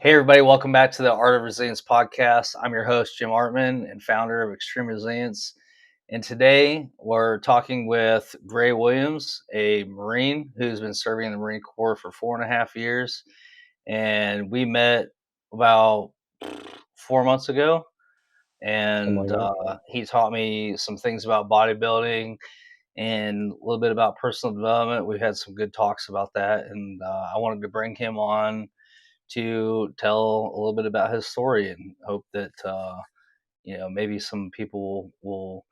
Hey, everybody, welcome back to the Art of Resilience podcast. I'm your host, Jim Artman, and founder of Extreme Resilience. And today we're talking with Gray Williams, a Marine who's been serving in the Marine Corps for 4.5 years. And we met about 4 months ago, Something and like that. he taught me some things about bodybuilding and a little bit about personal development. We've had some good talks about that, and I wanted to bring him on to tell a little bit about his story and hope that maybe some people will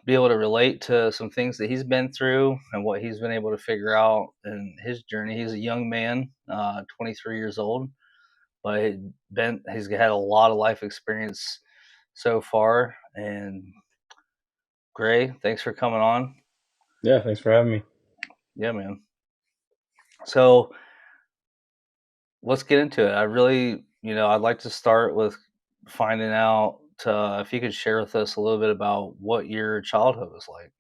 be able to relate to some things that he's been through and what he's been able to figure out in his journey. He's a young man, 23 years old, but he's had a lot of life experience so far. And Gray, thanks for coming on. Yeah, thanks for having me. Yeah, man. So let's get into it. I'd like to start with finding out if you could share with us a little bit about what your childhood was like.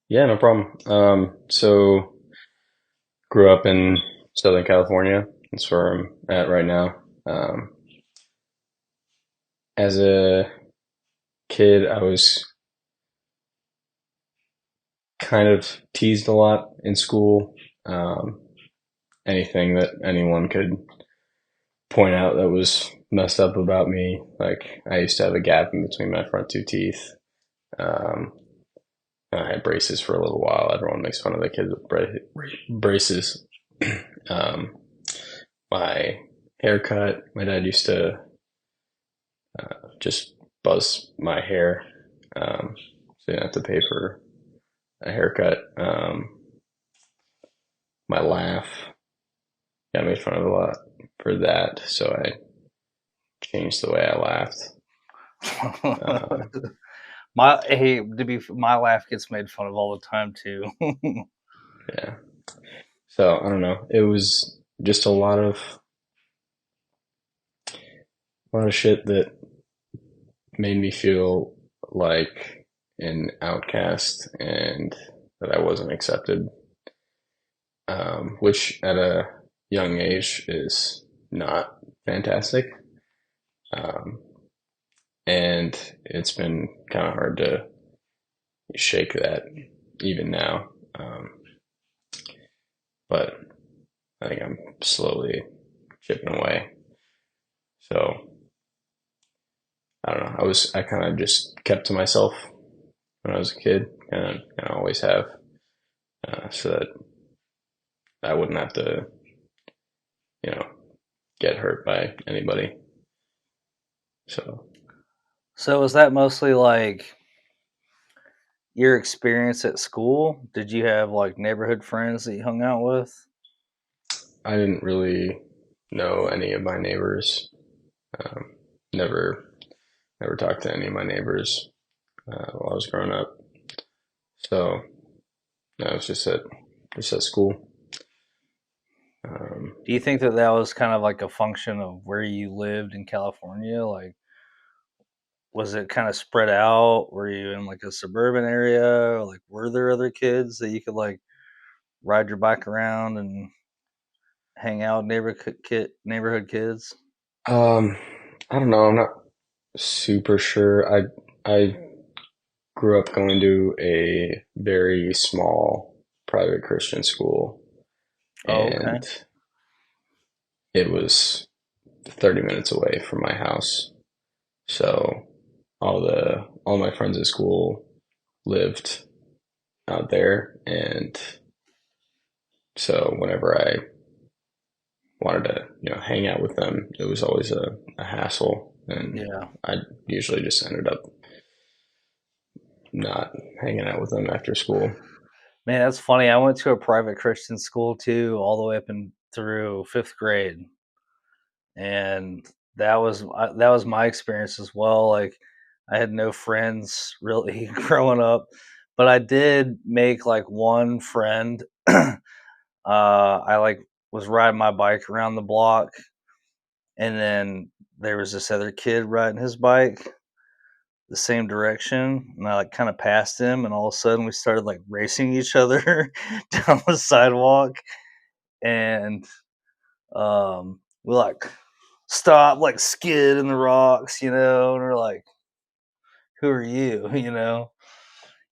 Yeah, no problem. So grew up in Southern California. That's where I'm at right now. Um, as a kid, I was kind of teased a lot in school. Um, Anything that anyone could point out that was messed up about me. Like I used to have a gap in between my front two teeth. Um, I had braces for a little while. Everyone makes fun of the kids with braces. um, my haircut, my dad used to just buzz my hair, so you didn't have to pay for a haircut. My laugh, got made fun of a lot for that, so I changed the way I laughed. Um, My laugh gets made fun of all the time too. yeah, so I don't know. It was just a lot of shit that made me feel like an outcast and that I wasn't accepted, which at a young age is not fantastic. Um, and it's been kind of hard to shake that even now. But I think I'm slowly chipping away. So I don't know. I kind of just kept to myself when I was a kid, and I always have, so that I wouldn't have to, you know, get hurt by anybody. So So was that mostly like your experience at school? Did you have like neighborhood friends that you hung out with? I didn't really know any of my neighbors. Um, never, never talked to any of my neighbors while I was growing up. So no, it was just at school. Um, Do you think that that was kind of like a function of where you lived in California? Like, was it kind of spread out? Were you in like a suburban area? Like, were there other kids that you could like ride your bike around and hang out with neighborhood kids? um, I don't know. I'm not super sure. I grew up going to a very small private Christian school, Oh, okay. and it was 30 minutes away from my house. So all my friends at school lived out there, and so whenever I wanted to hang out with them, it was always a hassle, and Yeah. I usually just ended up not hanging out with them after school. Man, that's funny. I went to a private Christian school too, all the way up and through fifth grade, and that was my experience as well. Like, I had no friends really growing up, but I did make like one friend. I like was riding my bike around the block, and then there was this other kid riding his bike the same direction, and I like kind of passed him, and all of a sudden we started like racing each other down the sidewalk, and We like stop, like skid in the rocks, and we're like, "Who are you?"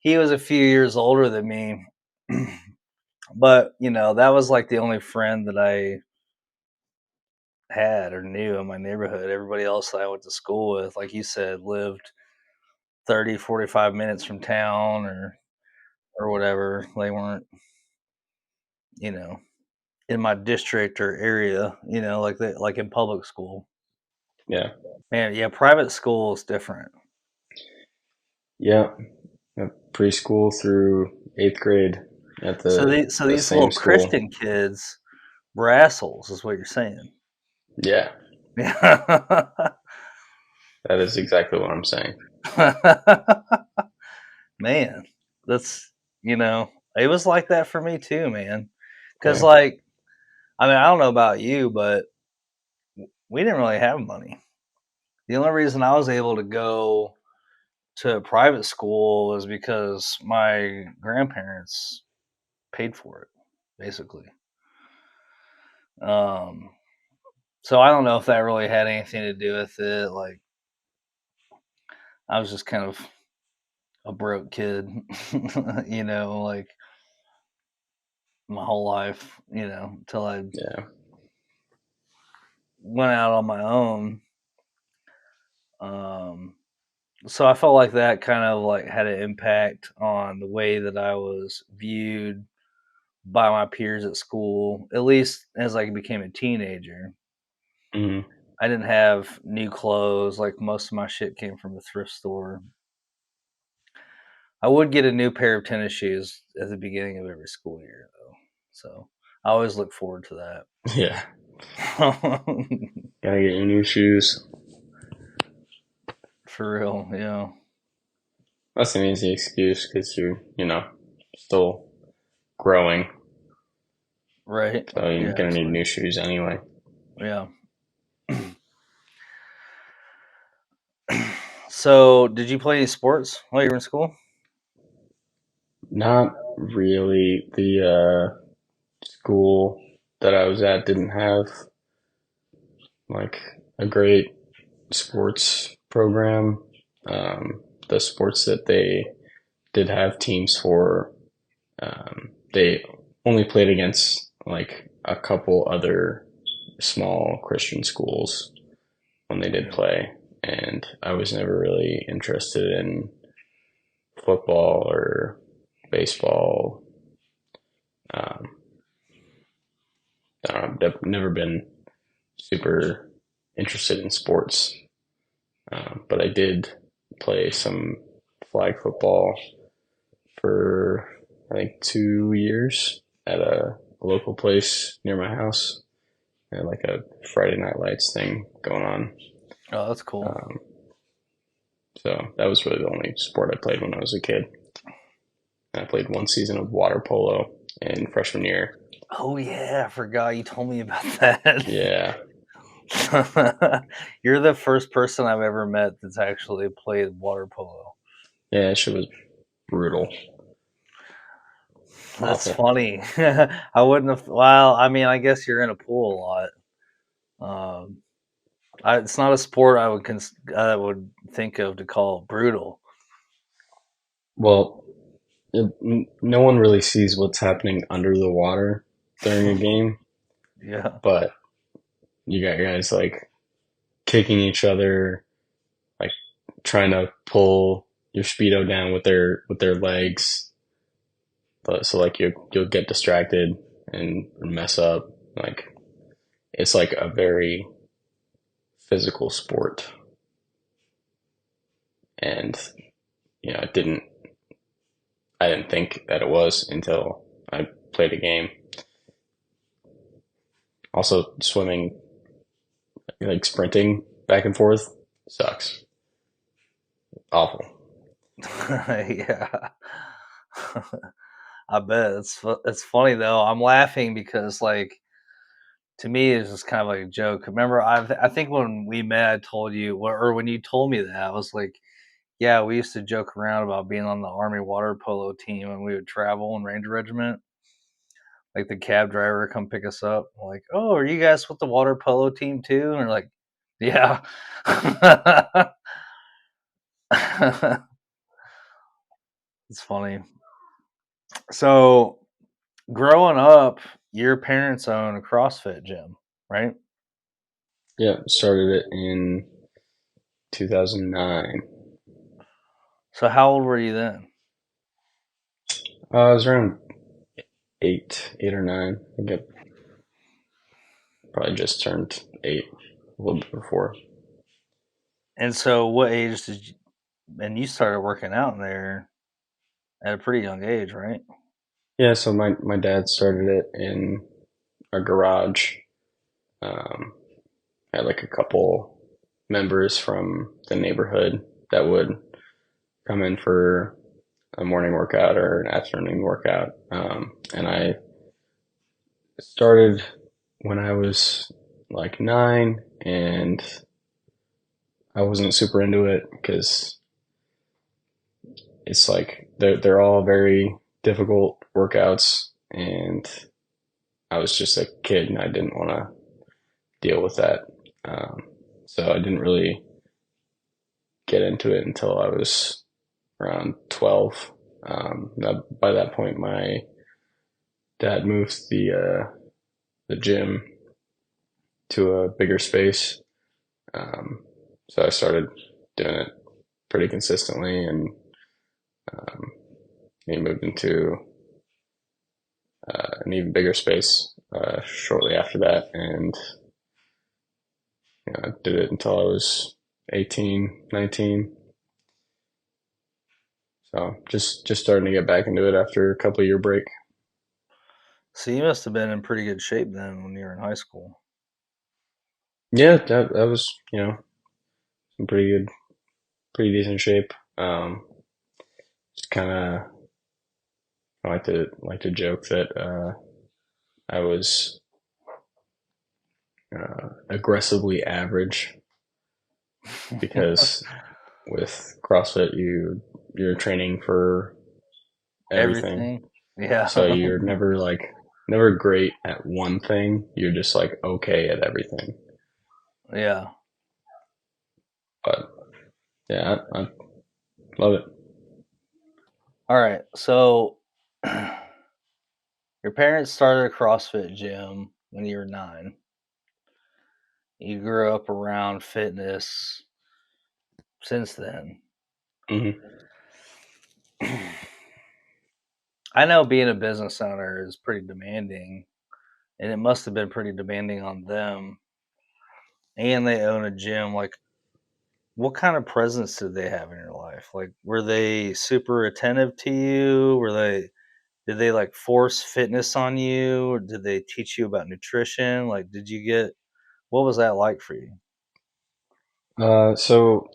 He was a few years older than me, but that was like the only friend that I had or knew in my neighborhood. Everybody else that I went to school with, like you said, lived 30, 45 minutes from town or whatever. They weren't, you know, in my district or area, like in public school. Yeah. Man, yeah, private school is different. Yeah. Preschool through 8th grade at So the these same little school. Christian kids were assholes, is what you're saying. Yeah, Yeah. that is exactly what I'm saying. Man, that's it was like that for me too, man. Because Yeah. I don't know about you, but we didn't really have money. The only reason I was able to go to private school was because my grandparents paid for it, basically. Um, so I don't know if that really had anything to do with it. Like, I was just kind of a broke kid, like my whole life, until I Yeah. went out on my own. Um, so I felt like that kind of like had an impact on the way that I was viewed by my peers at school, at least as I became a teenager. Hmm. I didn't have new clothes. Like most of my shit came from a thrift store. I would get a new pair of tennis shoes at the beginning of every school year, though. So I always look forward to Yeah. that. Gotta get your new shoes. For real, yeah. That's an easy excuse because still growing. Right. So you're Yeah, gonna need absolutely. new shoes anyway. Yeah. So, did you play any sports while you were in school? Not really. The school that I was at didn't have like a great sports program. The sports that they did have teams for, they only played against like a couple other small Christian schools when they did Yeah. play. And I was never really interested in football or baseball. Um, I've never been super interested in sports, but I did play some flag football for I think 2 years at a local place near my house. They had like a Friday Night Lights thing going on. Oh, that's cool. Um, so that was really the only sport I played when I was a kid. I played one season of water polo in freshman year. Oh yeah, I forgot you told me about that. Yeah, You're the first person I've ever met that's actually played water polo. yeah, that shit was brutal, That's awful. funny. I wouldn't have. Well, I guess you're in a pool a lot. It's not a sport I would think of to call brutal. Well, no one really sees what's happening under the water during a game, Yeah, but you got guys like kicking each other, like trying to pull your speedo down with their legs. But so like you'll get distracted and mess up. Like it's like a very physical sport, and I didn't think that it was until I played a game. Also, swimming, like sprinting back and forth, sucks. Awful. yeah. I bet it's funny though. I'm laughing because to me it's just kind of like a joke. Remember, I think when we met, I told you, or when you told me that, I was like, yeah, we used to joke around about being on the Army water polo team and we would travel in Ranger Regiment. Like the cab driver come pick us up. Like, oh, are you guys with the water polo team too? And we're like, yeah. It's funny. So growing up, your parents own a CrossFit gym, right? Yeah, started it in 2009. So how old were you then? I was around 8 or 9. I think I probably just turned 8 a little bit before. And so what age did you, and you started working out in there at a pretty young age, right? Yeah, so my dad started it in our garage. Um, had like a couple members from the neighborhood that would come in for a morning workout or an afternoon workout. And I started when I was like 9, and I wasn't super into it because it's like they're all very difficult workouts, and I was just a kid and I didn't want to deal with that. Um, so I didn't really get into it until I was around 12. By that point, my dad moved the gym to a bigger space, um, so I started doing it pretty consistently, and um, he moved into an even bigger space shortly after that, and I did it until I was 18, 19. So just starting to get back into it after a couple year break. So you must have been in pretty good shape then when you were in high school. Yeah, that was in pretty decent shape. Just kind of I like to joke that I was aggressively average because with CrossFit you're training for everything, Everything. Yeah. so you're never great at one thing. You're just like okay at everything. Yeah. But yeah, I love it. All right. So your parents started a CrossFit gym when you were 9. You grew up around fitness since then. Hmm. I know being a business owner is pretty demanding, and it must have been pretty demanding on them. And they own a gym. Like, what kind of presence did they have in your life? Like, were they super attentive to you? Did they like force fitness on you, or did they teach you about nutrition? Like, what was that like for you? So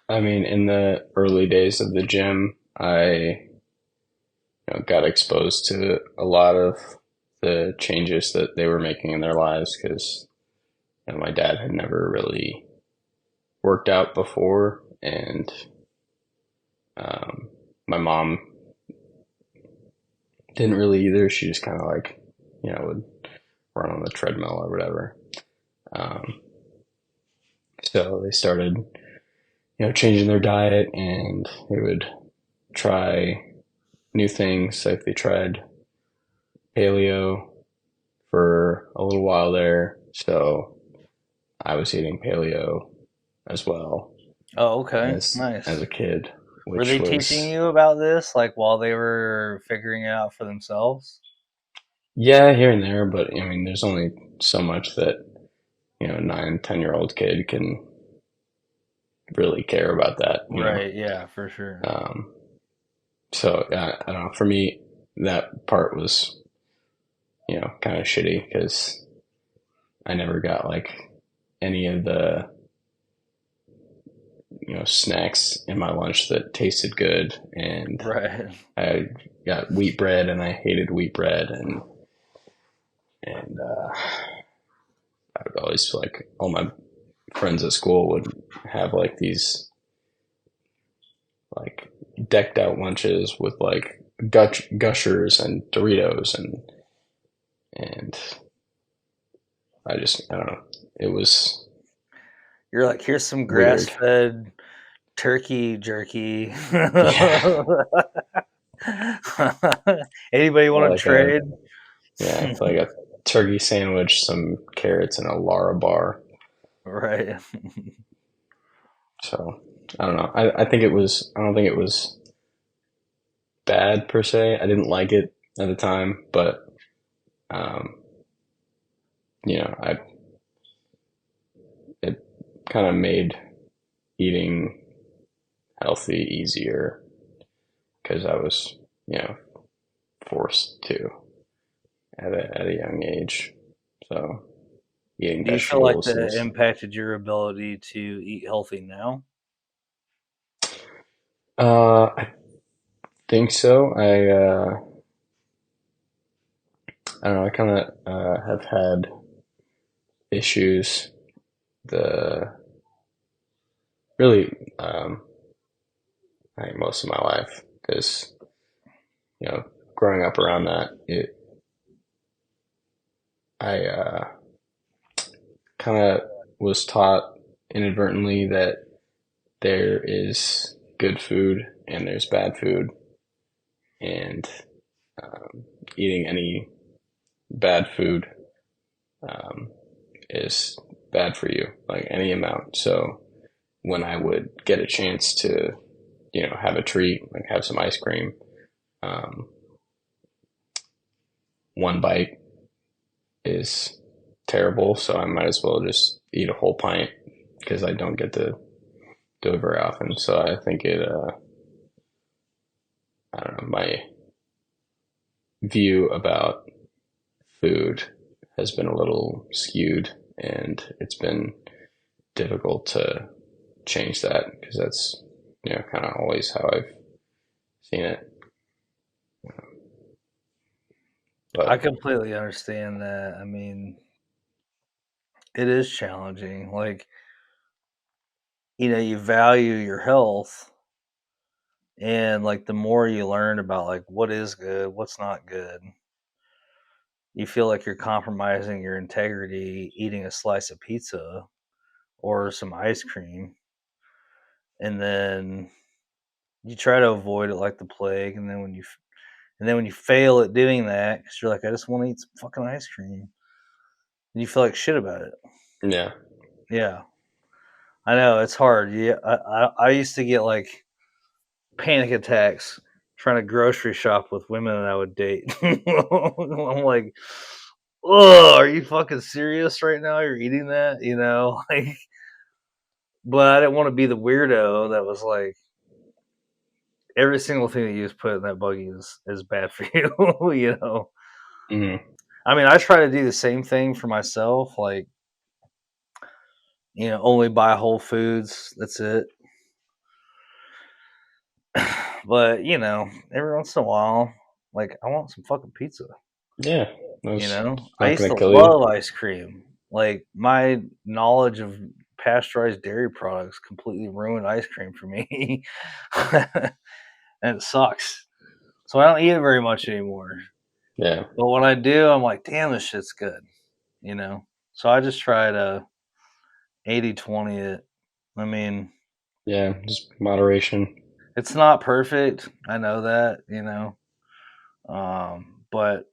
I mean, in the early days of the gym, I got exposed to a lot of the changes that they were making in their lives because my dad had never really worked out before, and um, my mom didn't really either. She just kind of like would run on the treadmill or whatever. Um, so they started changing their diet, and they would try new things. Like they tried paleo for a little while there, so I was eating paleo as well Oh, okay, as nice. a kid, Were which they teaching was you about this like while they were figuring it out for themselves? yeah, here and there, but I mean, there's only so much that a 9, 10 year old kid can really care about that. Right. Yeah, for sure. Um, so yeah, I don't know. For me, that part was kind of shitty because I never got like any of the snacks in my lunch that tasted good, and Right. I got wheat bread, and I hated wheat bread, and I would always like all my friends at school would have like these like decked out lunches with like Gushers and Doritos and I don't know. It was You're like, here's some grass weird. fed turkey jerky. Yeah, Anybody or want to like a trade? yeah, like a turkey sandwich, some carrots, and a Lara bar. Right. So I don't know. I think it was. I don't think it was bad per se. I didn't like it at the time, but um, I it kind of made eating healthy easier because I was forced to at a young age. So eating Do you feel like vegetables that is impacted your ability to eat healthy now? I think so. I don't know. I kind of have had issues the really I think most of my life because growing up around that I kind of was taught inadvertently that there is good food and there's bad food, and eating any bad food um, is bad for you, like any amount. So when I would get a chance to, have a treat, like have some ice cream, um, one bite is terrible. So I might as well just eat a whole pint because I don't get to do it very often. So I think I don't know, my view about food has been a little skewed, and it's been difficult to change that because that's kind of always how I've seen it. I But completely understand that. I mean, it is challenging. Like, you value your health, and like the more you learn about like what is good, what's not good, you feel like you're compromising your integrity eating a slice of pizza or some ice cream, and then you try to avoid it like the plague, and then when you fail at doing that because you're like, I just want to eat some fucking ice cream, and you feel like shit about it. yeah, Yeah, I know it's hard. Yeah, I used to get like panic attacks trying to grocery shop with women that I would date. I'm like, oh, are you fucking serious right now? You're eating that, like. But I didn't want to be the weirdo that was like, every single thing that you just put in that buggy is bad for you, hmm I mean, I try to do the same thing for myself, like, only buy Whole Foods. That's it. But every once in a while, like, I want some fucking pizza. yeah, that's I not used gonna to kill you. love ice cream. Like, my knowledge of pasteurized dairy products completely ruined ice cream for me, and it sucks. So I don't eat it very much anymore. Yeah, But when I do, I'm like, damn, this shit's good. You know. So I just try to 80/20 it. I mean, yeah, just moderation. it's not perfect. I know that. But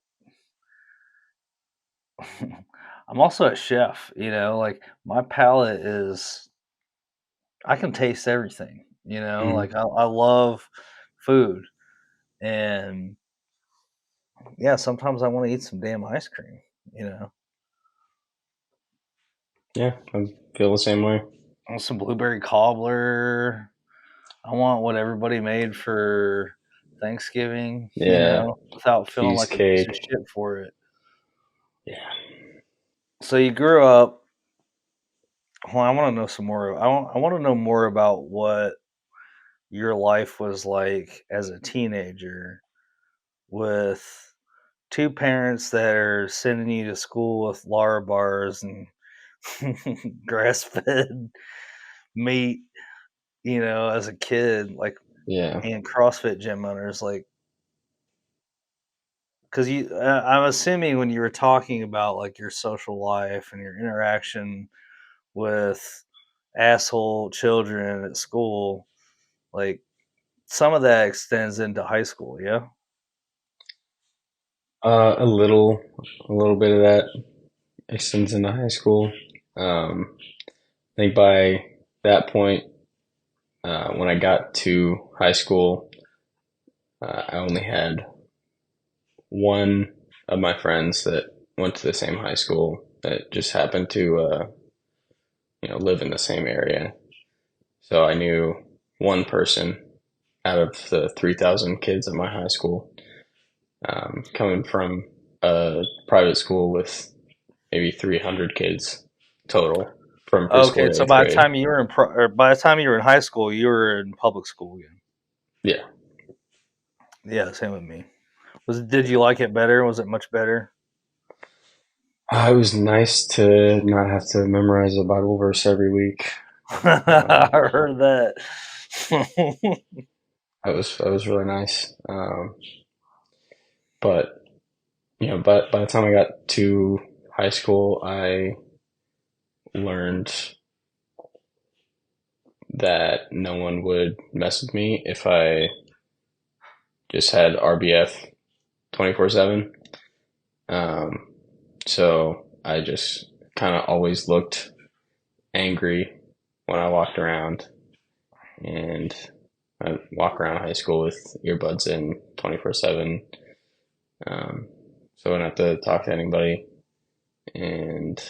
I'm also a chef. Like my palate is, I can taste everything. Like hmm I love food, and yeah, sometimes I want to eat some damn ice cream. You know, Yeah, I feel the same way. I want some blueberry cobbler. I want what everybody made for Thanksgiving. Yeah, Without feeling like a piece of cheesecake. shit for it. Yeah, So you grew up. Well, I want to know some more. I want to know more about what your life was like as a teenager with two parents that are sending you to school with Lara bars and grass fed meat, as a kid, like, yeah, and CrossFit gym owners. Like, because I'm assuming when you were talking about like your social life and your interaction with asshole children at school, like some of that extends into high school. Yeah. A a little bit of that extends into high school. I think by that point, when I got to high school, I only had one of my friends that went to the same high school that just happened to, live in the same area. So I knew one person out of the 3,000 kids at my high school, coming from a private school with maybe 300 kids total from Okay, preschool to so eighth by the grade. time you were or by the time you were in high school, you were in public school again. Yeah. Yeah, same with me. Did you like it better? Was it much better? It was nice to not have to memorize a Bible verse every week. I Um, heard that. that was really nice. But by the time I got to high school, I learned that no one would mess with me if I just had RBF 24/7. Um, so I just kind of always looked angry when I walked around, and I walk around high school with earbuds in 24/7. Um, so I wouldn't have to talk to anybody. And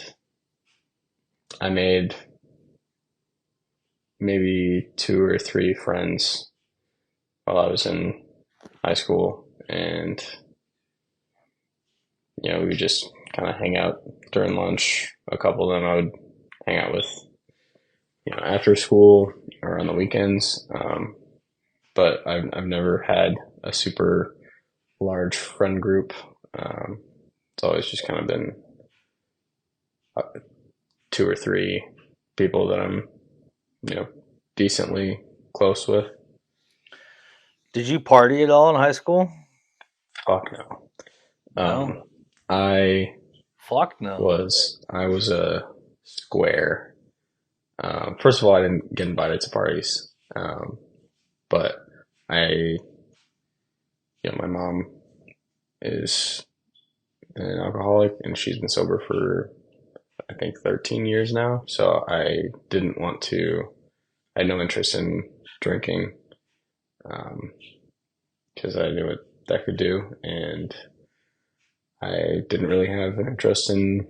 I made maybe two or three friends while I was in high school. And, we would just kind of hang out during lunch. A couple of them I would hang out with, after school or on the weekends. But I've never had a super large friend group. It's always just kind of been two or three people that I'm, you know, decently close with. Did you party at all in high school? Fuck no. No. I Fuck no. I was a square. First of all, I didn't get invited to parties. But I, my mom is an alcoholic and she's been sober for, I think, 13 years now. So I didn't want to, I had no interest in drinking, um, because I knew what that could do. And I didn't really have an interest in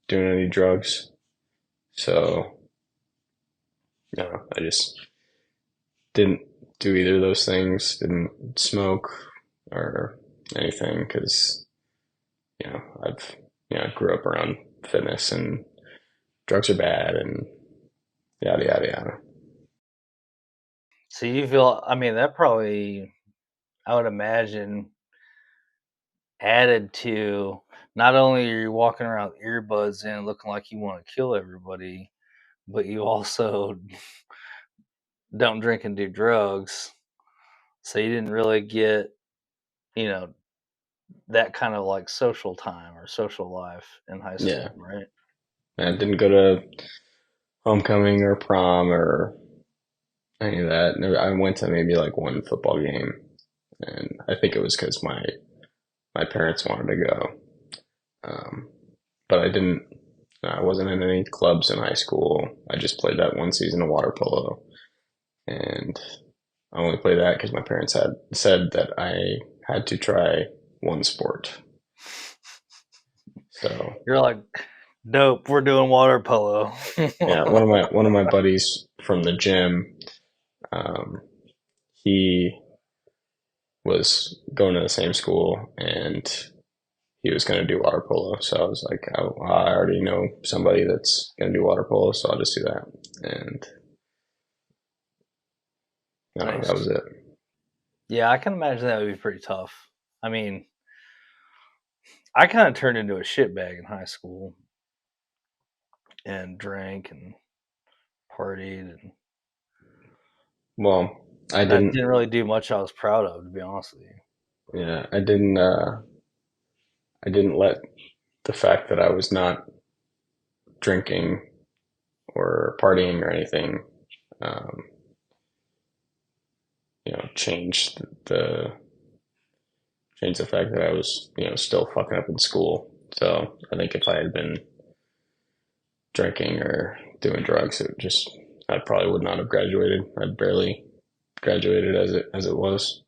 doing any drugs. So, I just didn't do either of those things, didn't smoke or anything because, I've, grew up around fitness and drugs are bad and yada, yada, yada. So you feel, I mean, that probably, I would imagine, added to not only are you walking around with earbuds in looking like you want to kill everybody, but you also don't drink and do drugs. So you didn't really get, you know, that kind of like social time or social life in high Yeah. school, right? I didn't go to homecoming or prom or any of that. I went to maybe like one football game, and I think it was because my parents wanted to go. Um, but I didn't. I wasn't in any clubs in high school. I just played that one season of water polo, and I only played that because my parents had said that I had to try one sport. So You're like, dope, we're doing water polo. yeah, one of my buddies from the gym, um, he was going to the same school and he was going to do water polo. So I was like, I already know somebody that's going to do water polo, so I'll just do that. And that was Nice. it. Yeah, I can imagine that would be pretty tough. I mean, I kind of turned into a shitbag in high school and drank and partied, and Well, I I didn't. didn't really do much I was proud of, to be honest with you. Yeah, I didn't. I didn't let the fact that I was not drinking or partying or anything, um, change the change the fact that I was, still fucking up in school. So I think if I had been drinking or doing drugs, I probably would not have graduated. I'd barely graduated as it was.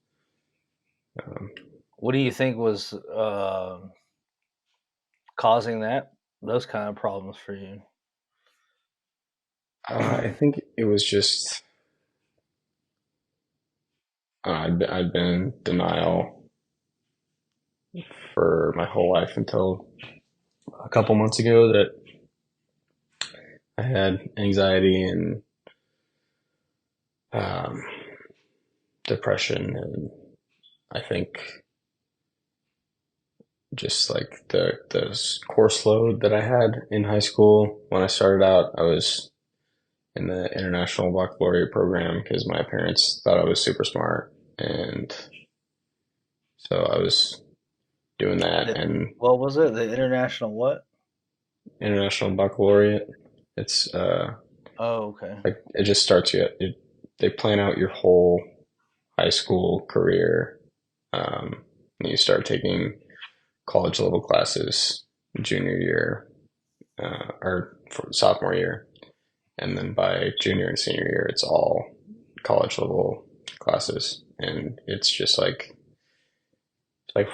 Um, What do you think was causing those kind of problems for you? I think it was just I'd been in denial for my whole life until a couple months ago that I had anxiety and um, depression, and I think just like the course load that I had in high school when I started out, I was in the international baccalaureate program because my parents thought I was super smart, and so I was doing that. The, And what was it? The international what? international baccalaureate, it's Oh, okay. like it just starts you. They plan out your whole high school career. And you start taking college level classes junior year or sophomore year, and then by junior and senior year, it's all college level classes, and it's like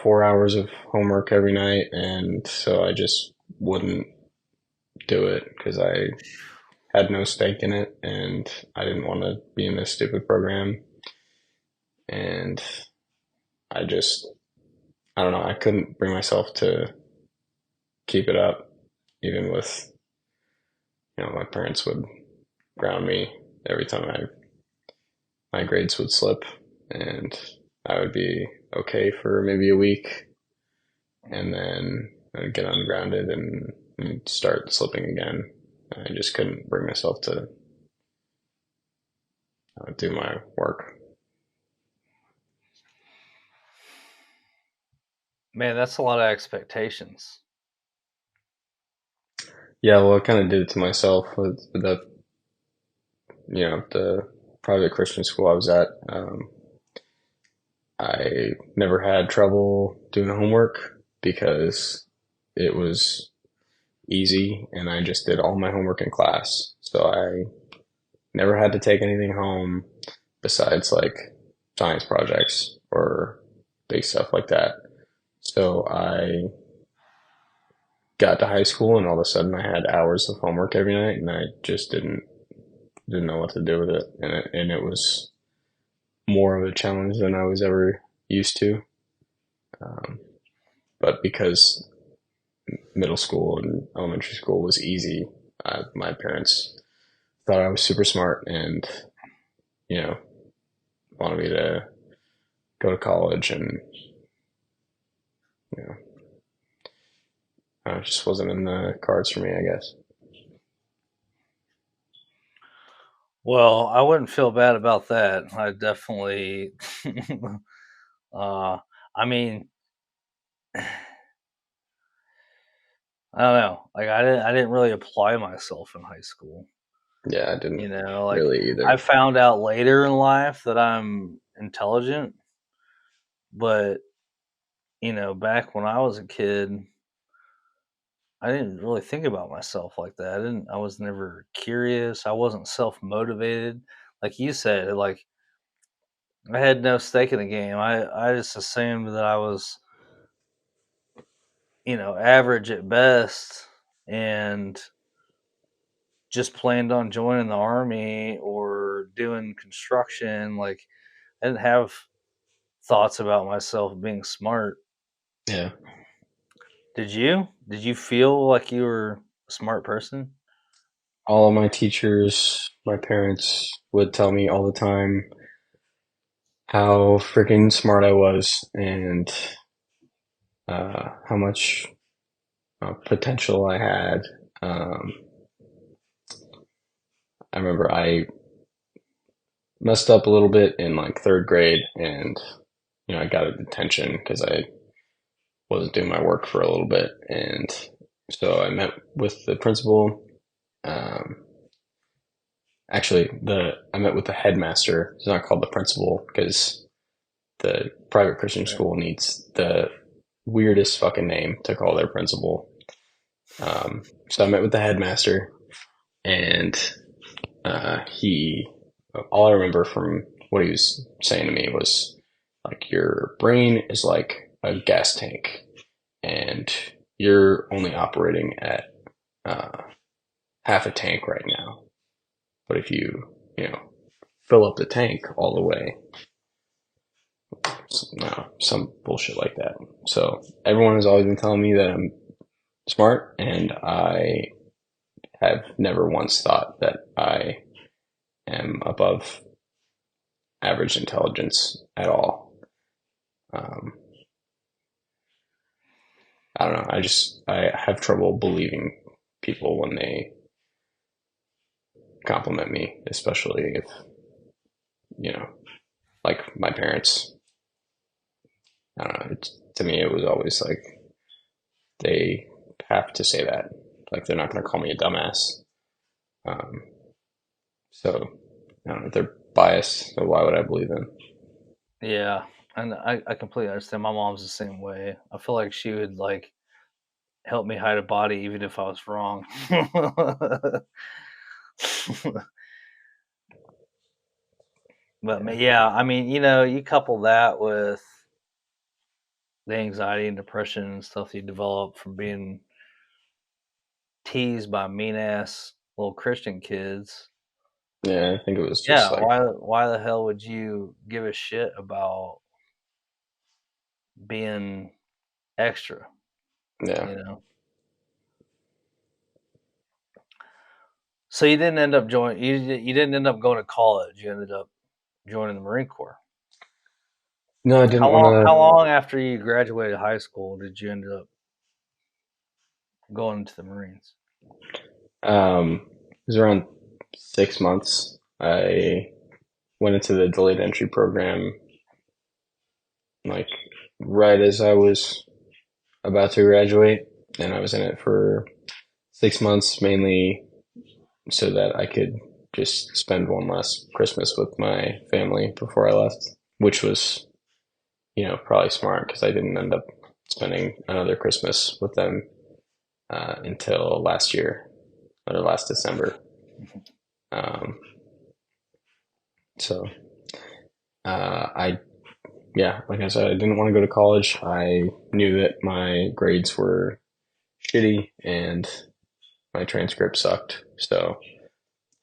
4 hours of homework every night, and so I just wouldn't do it because I had no stake in it, and I didn't want to be in this stupid program, and I just I don't know, I couldn't bring myself to keep it up, even with my parents would ground me every time my grades would slip, and I would be okay for maybe a week, and then I'd get ungrounded and start slipping again. I just couldn't bring myself to do my work. Man, that's a lot of expectations. Yeah, well, I kind of did it to myself with the private Christian school I was at. I never had trouble doing homework because it was easy and I just did all my homework in class. So I never had to take anything home besides like science projects or big stuff like that. So I got to high school and all of a sudden I had hours of homework every night and I just didn't know what to do with it. And it was more of a challenge than I was ever used to. Um, but because middle school and elementary school was easy, my parents thought I was super smart and, you know, wanted me to go to college, and, you know, it just wasn't in the cards for me, I guess. Well, I wouldn't feel bad about that. I definitely, uh, I mean, I don't know. Like I didn't really apply myself in high school. Yeah, I didn't Like really I either. found out later in life that I'm intelligent, but back when I was a kid, I didn't really think about myself like that. I was never curious. I wasn't self-motivated. Like you said, like I had no stake in the game. I just assumed that I was, average at best and just planned on joining the army or doing construction. Like I didn't have thoughts about myself being smart. Yeah. Did you? Did you feel like you were a smart person? All of my teachers, my parents would tell me all the time how freaking smart I was and how much potential I had. Um, I remember I messed up a little bit in like third grade, and I got a detention because I wasn't doing my work for a little bit, and so I met with the principal. Um, Actually, the I met with the headmaster. It's not called the principal because the private Christian Right. school needs the weirdest fucking name to call their principal. So I met with the headmaster, and he. All I remember from what he was saying to me was like, "Your brain is like a gas tank, and you're only operating at uh, half a tank right now. But if you fill up the tank all the way, no, some bullshit like that." So everyone has always been telling me that I'm smart, and I have never once thought that I am above average intelligence at all. Um, I don't know. I have trouble believing people when they compliment me, especially if you know, like my parents. I don't know. To me, it was always like they have to say that. Like they're not going to call me a dumbass. Um, so I don't know. They're biased. So why would I believe them? Yeah, and I completely understand. My mom's the same way. I feel like she would like help me hide a body even if I was wrong. But Yeah. yeah, I mean, you couple that with the anxiety and depression and stuff you develop from being teased by mean ass little Christian kids. Yeah, I think it was Yeah, just like, why the hell would you give a shit about being extra, yeah. you know? So you didn't end up you didn't end up going to college. You ended up joining the Marine Corps. No, I didn't want How to. long after you graduated high school did you end up going into the Marines? It was around 6 months. I went into the delayed entry program like right as I was about to graduate, and I was in it for 6 months, mainly so that I could just spend one last Christmas with my family before I left, which was, probably smart because I didn't end up spending another Christmas with them until last year or last December. Um, so I, yeah, like I said, I didn't want to go to college. I knew that my grades were shitty and my transcript sucked. So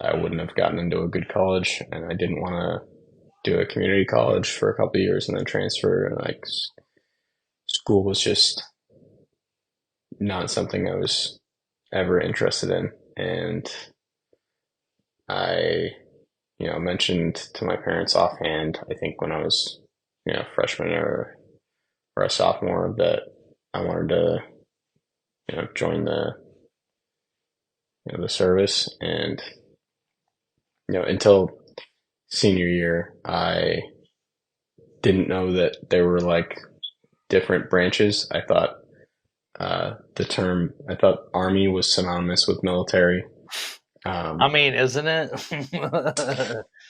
I wouldn't have gotten into a good college, and I didn't want to do a community college for a couple of years and then transfer. And like school was just not something I was ever interested in. And I, mentioned to my parents offhand, I think when I was, freshman or a sophomore, that I wanted to, join the service. And, until senior year, I didn't know that there were like different branches. I thought army was synonymous with military. I Um, mean, isn't it?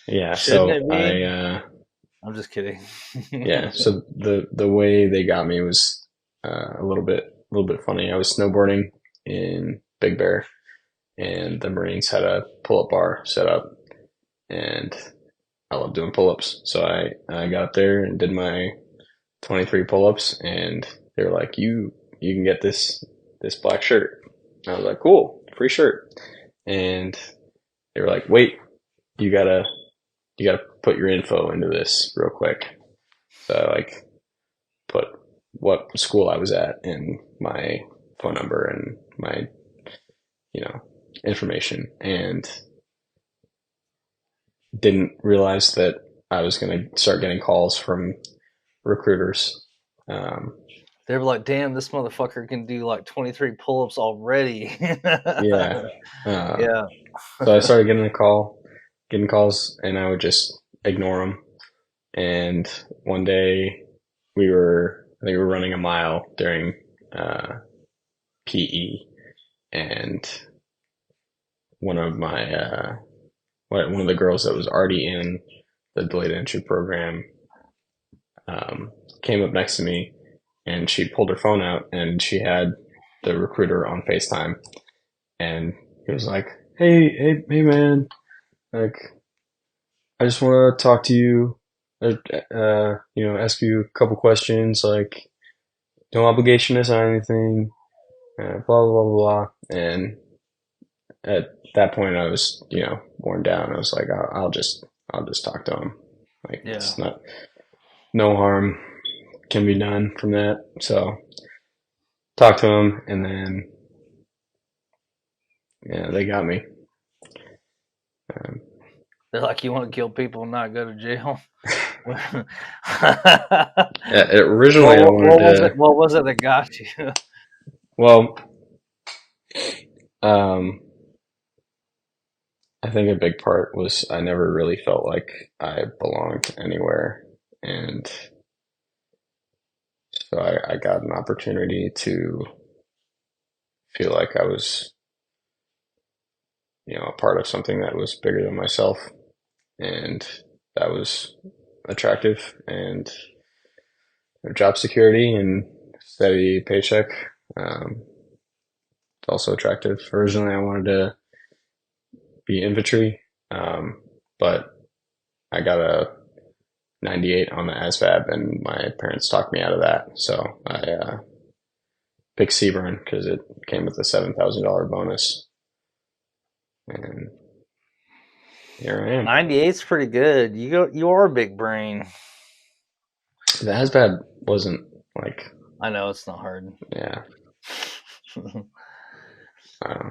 yeah, Shouldn't so it be? I'm just kidding. so the way they got me was a little bit funny. I was snowboarding in Big Bear, and the Marines had a pull up bar set up, and I love doing pull ups. So I got up there and did my 23 pull ups, and they were like, you can get this black shirt. And I was like, cool, free shirt. And they were like, wait, you gotta put your info into this real quick. So I like put what school I was at and my phone number and my you know information, and didn't realize that I was gonna start getting calls from recruiters. Um, They were like, "Damn, this motherfucker can do like 23 pull-ups already." yeah. Uh, Yeah. so I started getting calls, and I would just ignore them. And one day we were think we were running a mile during PE, and one of my one of the girls that was already in the delayed entry program came up next to me, and she pulled her phone out, and she had the recruiter on FaceTime, and he was like, hey, man, like, I just want to talk to you, ask you a couple questions, like, no obligation to sign anything, blah, blah, blah, blah. And at that point, I was, worn down. I was like, I'll just talk to him. Like, Yeah. it's not, no harm can be done from that. So, talked to him, and then, yeah, they got me. Um, They're like, you want to kill people and not go to jail? originally, I Well, wanted to, what was it that got you? well, um, I think a big part was I never really felt like I belonged anywhere. And so I got an opportunity to feel like I was, a part of something that was bigger than myself. And that was attractive. And job security and steady paycheck, it's also attractive. Originally, I wanted to be infantry, but I got a 98 on the ASVAB, and my parents talked me out of that. So I picked Seaburn because it came with a $7,000 bonus, and here I am. 98's pretty good. You are a big brain. The ASVAB wasn't like, I know it's not hard. yeah, uh,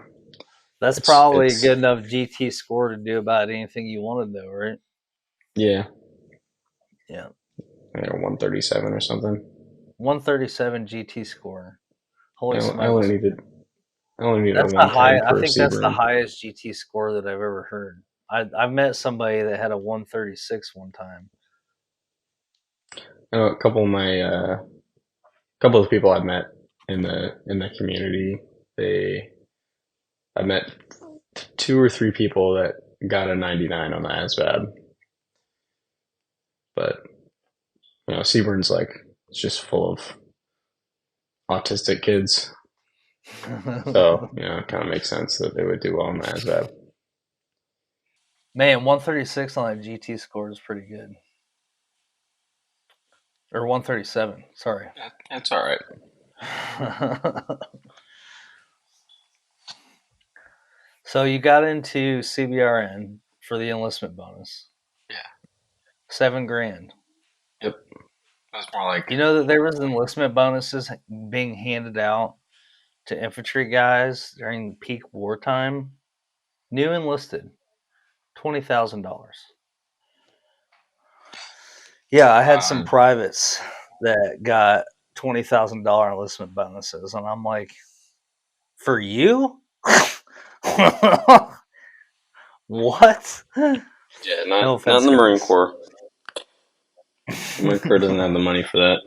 That's probably a it's good enough GT score to do about anything you want to do, right? yeah, Yeah. 137 or something. 137 GT score. Holy I smokes. only need a That's the high. 110 I for think that's the Seaburn. highest GT score that I've ever heard. I've met somebody that had a 136 one time. A couple of my couple of people I've met in the community, I met two or three people that got a 99 on the ASVAB, but Seaburn's like, it's just full of autistic kids, so it kind of makes sense that they would do well on the ASVAB. Man, 136 on that GT score is pretty good. Or 137, sorry. That's all right. So you got into CBRN for the enlistment bonus. Yeah. $7,000. Yep. It was more like, You know that there was enlistment bonuses being handed out to infantry guys during peak wartime. New enlisted, $20,000. Yeah, I had some privates that got $20,000 enlistment bonuses, and I'm like, for you? What? yeah, No not in offense, the Marine guys. Corps. The Marine Corps doesn't have the money for that.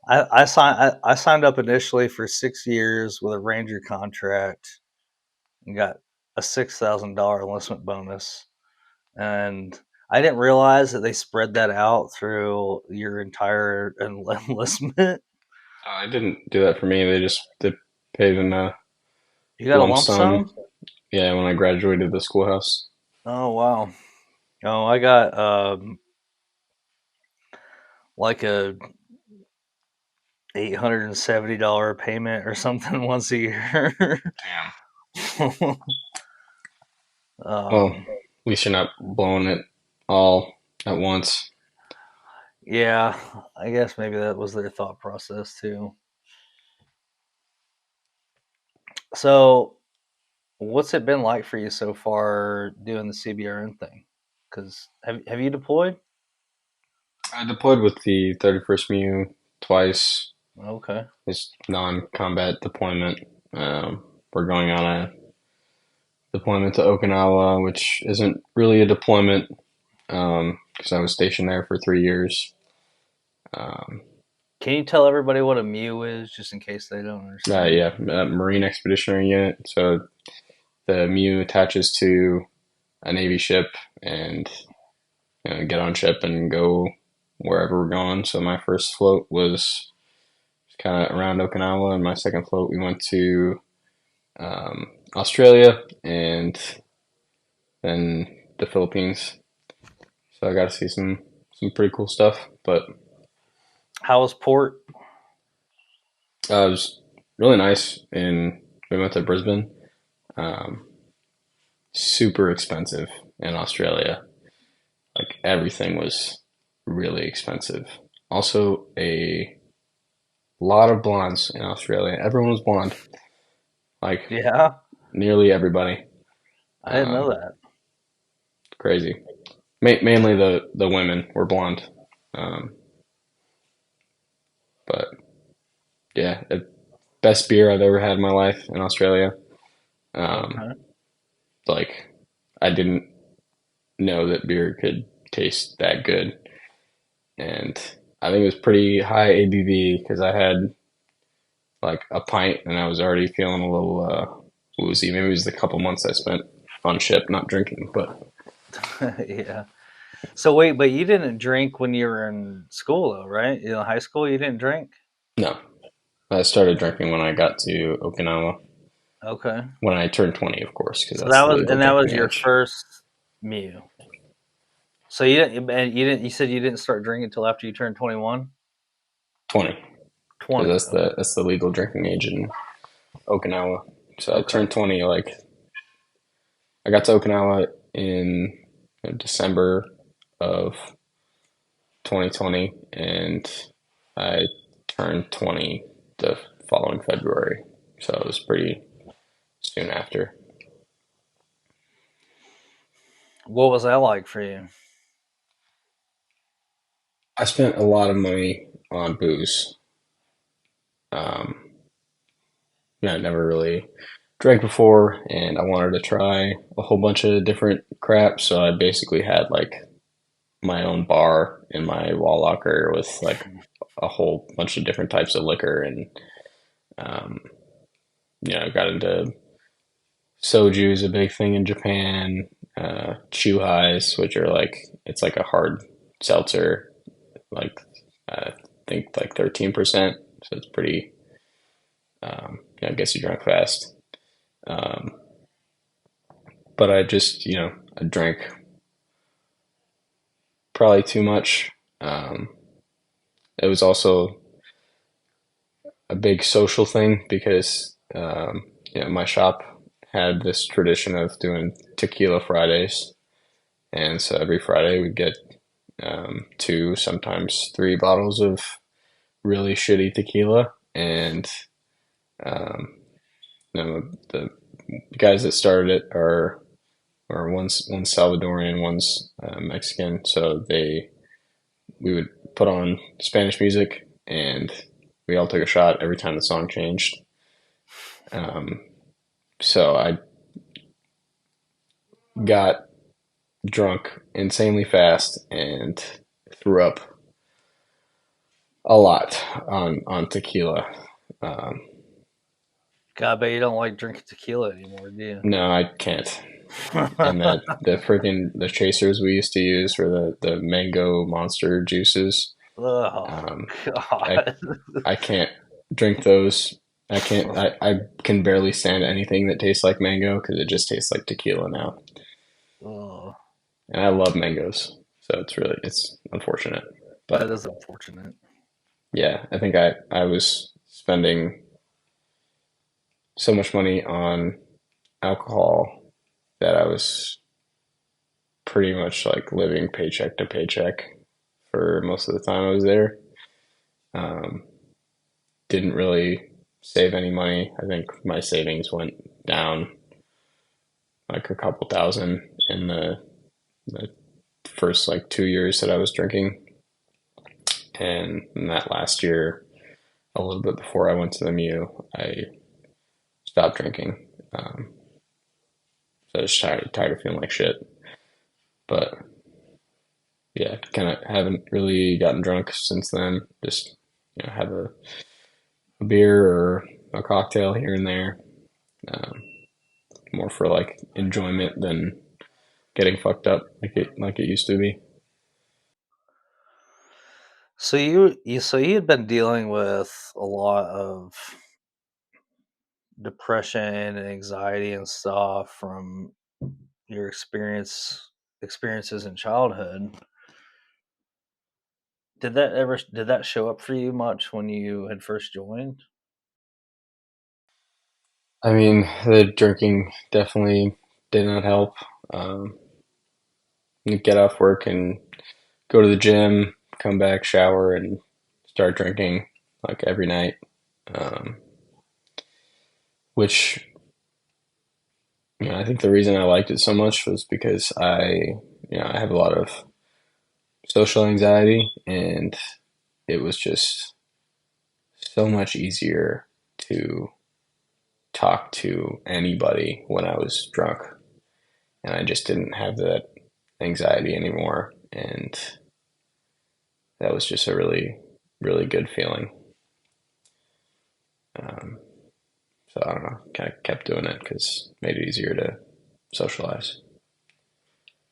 I signed up initially for 6 years with a Ranger contract and got a $6,000 enlistment bonus. And I didn't realize that they spread that out through your entire enlistment. I didn't do that for me. They paid in a You got a lump lump sum? sum. Yeah, when I graduated the schoolhouse. Oh wow. Oh, I got like a $870 payment or something once a year. Damn. Well, um, at least you're not blowing it all at once. yeah, I guess maybe that was their thought process too. So, what's it been like for you so far doing the CBRN thing? Because have you deployed? I deployed with the 31st MU twice. Okay. It's non-combat deployment. We're going on a deployment to Okinawa, which isn't really a deployment because I was stationed there for 3 years. Um, Can you tell everybody what a MEU is, just in case they don't understand? yeah, Marine Expeditionary Unit. So the MEU attaches to a Navy ship and get on ship and go wherever we're going. So my first float was kind of around Okinawa, and my second float we went to Australia and then the Philippines. So I got to see some pretty cool stuff. But How was port? it was really nice. And we went to Brisbane. Um, Super expensive in Australia. Like everything was really expensive. Also, a lot of blondes in Australia. Everyone was blonde. Like Yeah, nearly everybody. I didn't know Um, that. Crazy. Mainly the women were blonde. Um, but yeah, best beer I've ever had in my life in Australia. Um, Okay. like I didn't know that beer could taste that good, and I think it was pretty high ABV because I had like a pint and I was already feeling a little woozy. Maybe it was the couple months I spent on ship not drinking, but Yeah. So wait, but you didn't drink when you were in school, though, right? High school, you didn't drink. no. I started drinking when I got to Okinawa. Okay. When I turned 20, of course, because So that's that the was, legal and that was drinking your age. first MEU. So you didn't, and you didn't. You said you didn't start drinking until after you turned 21? 20, because 20. Okay. that's the legal drinking age in Okinawa. So I Okay. turned 20 like I got to Okinawa in December of 2020, and I turned 20 the following February. So it was pretty soon after. What was that like for you? I spent a lot of money on booze. Um, I never really drank before, and I wanted to try a whole bunch of different crap. So I basically had like my own bar in my wall locker with like a whole bunch of different types of liquor, and um, got into soju is a big thing in Japan. Chuhais, which are like it's like a hard seltzer, like I think like 13%. So it's pretty. I guess you drank fast. Um, but I just I drank probably too much. Um, it was also a big social thing because my shop had this tradition of doing tequila Fridays, and so every Friday we'd get two, sometimes three bottles of really shitty tequila, and um, the guys that started it are one's Salvadorian, one's Mexican, so we would put on Spanish music and we all took a shot every time the song changed. Um, so I got drunk insanely fast and threw up a lot on tequila. Um, God, I bet you don't like drinking tequila anymore, do no, I can't. you? And the chasers we used to use for the mango monster juices. Oh Um, I God. I can't drink those. I can barely stand anything that tastes like mango because it just tastes like tequila now. Oh, And I love mangoes, so it's unfortunate. that But is unfortunate. yeah, I think I was spending so much money on alcohol that I was pretty much like living paycheck to paycheck for most of the time I was there. Um, didn't really save any money. I think my savings went down like a couple thousand in the first like 2 years that I was drinking. And in that last year, a little bit before I went to the MEU, I stopped drinking. So I was tired of feeling like shit. But yeah, kind of haven't really gotten drunk since then. Just have a beer or a cocktail here and there, um, more for like enjoyment than getting fucked up like it used to be. So you had been dealing with a lot of depression and anxiety and stuff from your experiences in childhood. Did that show up for you much when you had first joined? I mean, the drinking definitely did not help. Um, you get off work and go to the gym, come back, shower, and start drinking like every night. Um, which I think the reason I liked it so much was because I have a lot of social anxiety, and it was just so much easier to talk to anybody when I was drunk, and I just didn't have that anxiety anymore, and that was just a really, really good feeling. Um, so I don't know, kind of kept doing it because it made it easier to socialize.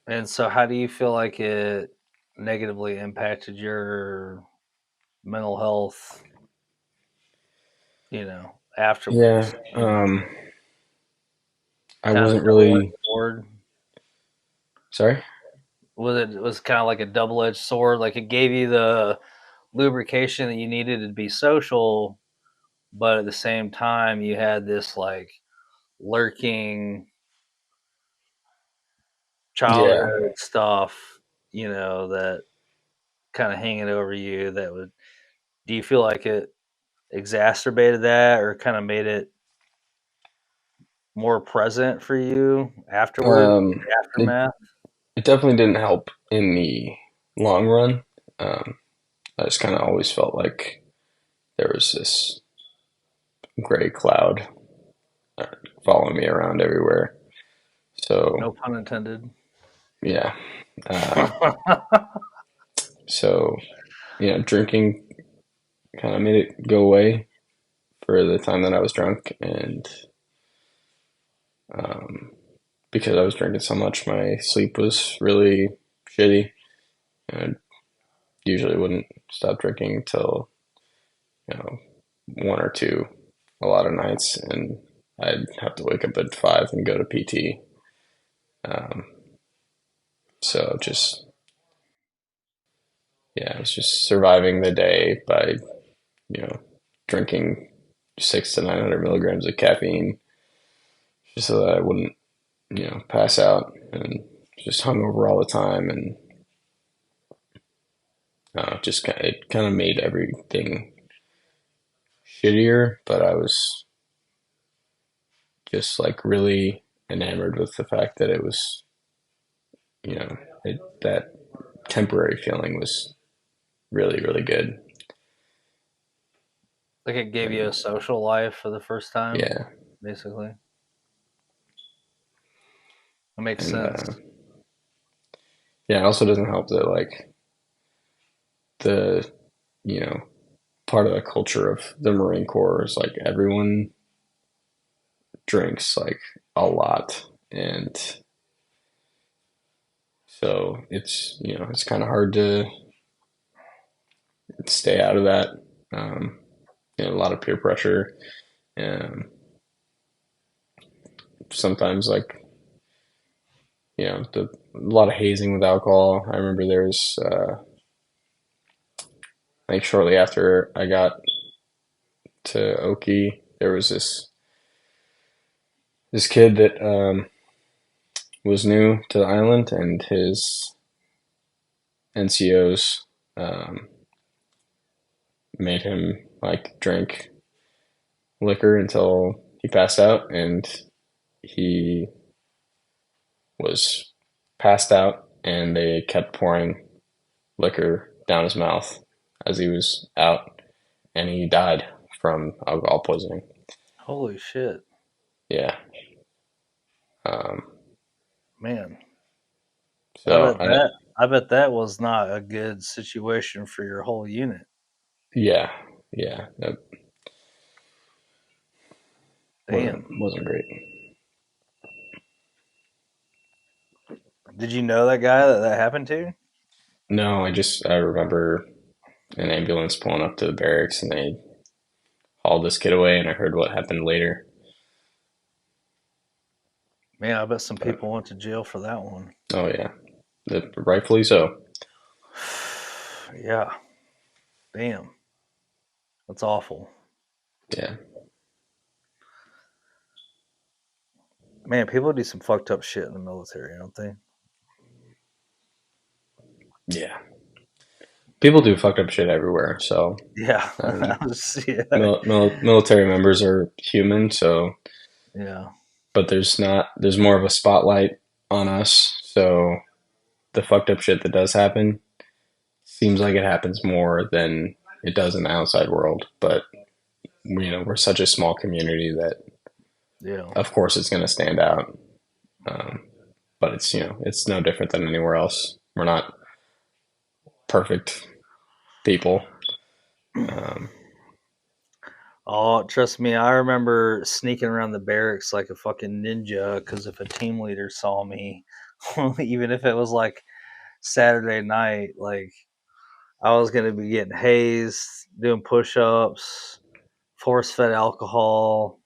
And so how do you feel like it negatively impacted your mental health, Yeah, afterwards? I Kind of a wasn't double-edged really sword? sorry. It was kind of like a double-edged sword, like it gave you the lubrication that you needed to be social, but at the same time you had this like lurking Yeah, childhood stuff, that kind of hanging over you that would do you feel like it exacerbated that or kind of made it more present for you afterward, the it aftermath? it definitely didn't help in the long run. Um, I just kind of always felt like there was this gray cloud uh, following me around everywhere. So No pun intended. yeah, um, so drinking kind of made it go away for the time that I was drunk, and um, because I was drinking so much, my sleep was really shitty. And I usually wouldn't stop drinking until you know one or two a lot of nights, and I'd have to wake up at 5 and go to PT. Um, so just I was just surviving the day by you know drinking 600 to 900 milligrams of caffeine just so that I wouldn't pass out, and just hungover all the time, and just it kind of made everything shittier. But I was just like really enamored with the fact that it was that temporary feeling was really really good. Like it gave you a And social life for the first time, yeah, basically. That makes and sense. yeah, it also doesn't help that like the you know part of the culture of the Marine Corps is like everyone drinks like a lot, and so it's kind of hard to stay out of that. Um, a lot of peer pressure, and sometimes like a lot of hazing with alcohol. I remember there was I think shortly after I got to Oki, there was this kid that was new to the island, and his NCOs um, made him like drink liquor until he passed out, and he was passed out, and they kept pouring liquor down his mouth as he was out, and he died from alcohol poisoning. Holy shit, Yeah. Um, man! I so bet that. I bet that was not a good situation for your whole unit. Yeah, yeah, that wasn't Damn. wasn't great. Did you know that guy that happened to? No, I remember an ambulance pulling up to the barracks and they hauled this kid away, and I heard what happened later. Man, I bet some But people went to jail for that one. oh yeah, rightfully so. Yeah. Damn. That's awful. Yeah, Man, people do some fucked up shit in the military, don't they? yeah. People do fucked up shit everywhere. So Yeah. I mean, Yeah. military members are human. So, Yeah. but there's more of a spotlight on us. So the fucked up shit that does happen seems like it happens more than it does in the outside world. But we're such a small community that, Yeah. of course, it's going to stand out. Um, but it's no different than anywhere else. We're not perfect people. Um, Oh, trust me, I remember sneaking around the barracks like a fucking ninja because if a team leader saw me, even if it was like Saturday night, like I was gonna be getting hazed, doing push-ups, force-fed alcohol,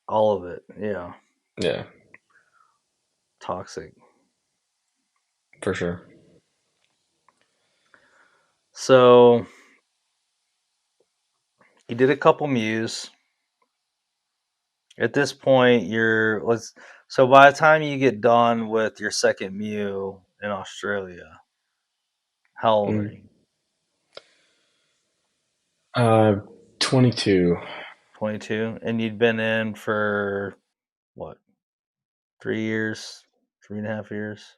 all of it. Yeah, yeah, toxic. for sure. So you did a couple mews. At this point, so by the time you get done with your second mew in Australia, how old are you? Mm. Uh, 22. 22, and you'd been in for what, 3 years, 3.5 years?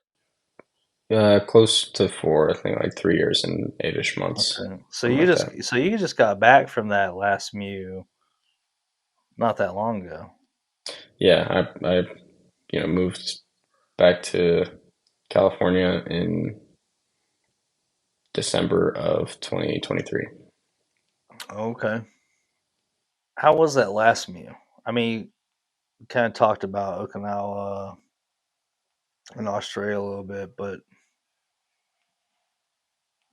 Close to 4. I think like 3 years and 8ish months, Okay, something like that. so you just got back from that last mew not that long ago. Yeah, I moved back to California in December of 2023. Okay, how was that last mew? I mean, we kind of talked about Okinawa and Australia a little bit, but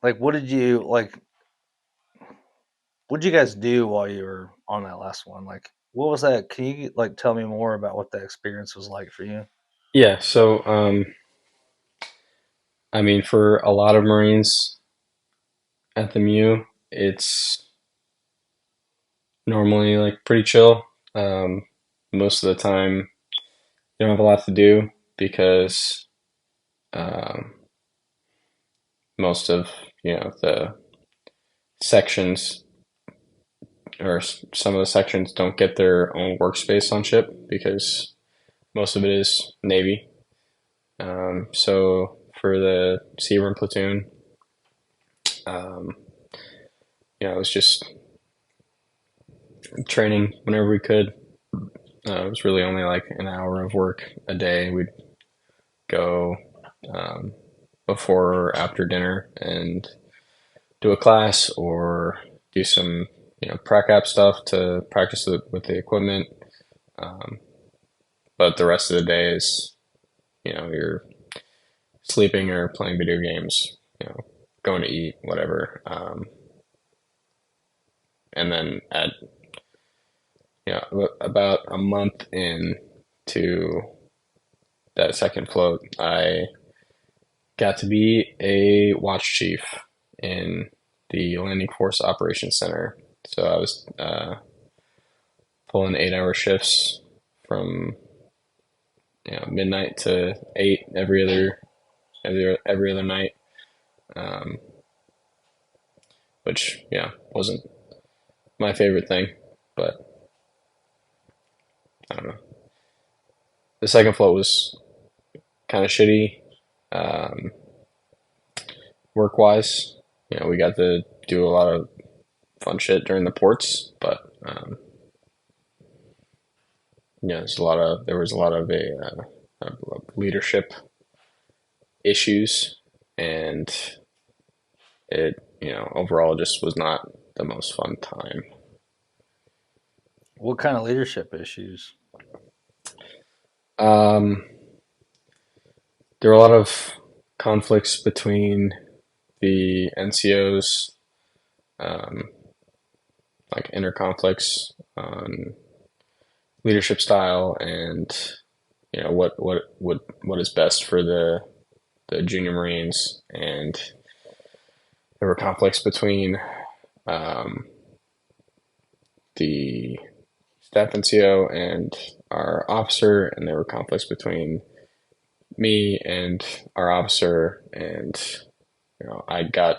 like, what did you guys do while you were on that last one? Like, what was that? Can you like tell me more about what that experience was like for you? Yeah, so I mean, for a lot of Marines at the MU, it's normally like pretty chill. Um, Most of the time, you don't have a lot to do because um, most of the sections or some of the sections don't get their own workspace on ship because most of it is Navy. So for the Seaborne platoon, um, it was just training whenever we could. It was really only like an hour of work a day. We'd go um, before or after dinner and do a class or do some prac app stuff to practice with the equipment. Um, but the rest of the day is you're sleeping or playing video games, going to eat, whatever. And then at about a month into that second float, I got to be a watch chief in the Landing Force Operations Center. So I was pulling 8-hour shifts from midnight to 8 every other night, um, which wasn't my favorite thing, but I don't know. The second float was kind of shitty, um, work wise. We got to do a lot of fun shit during the ports, but there was a lot of leadership issues, and it, overall just was not the most fun time. What kind of leadership issues? Um, there were a lot of conflicts between the NCOs, um, like inner conflicts on leadership style and what is best for the junior Marines, and there were conflicts between um, the staff NCO and our officer, and there were conflicts between me and our officer, and I got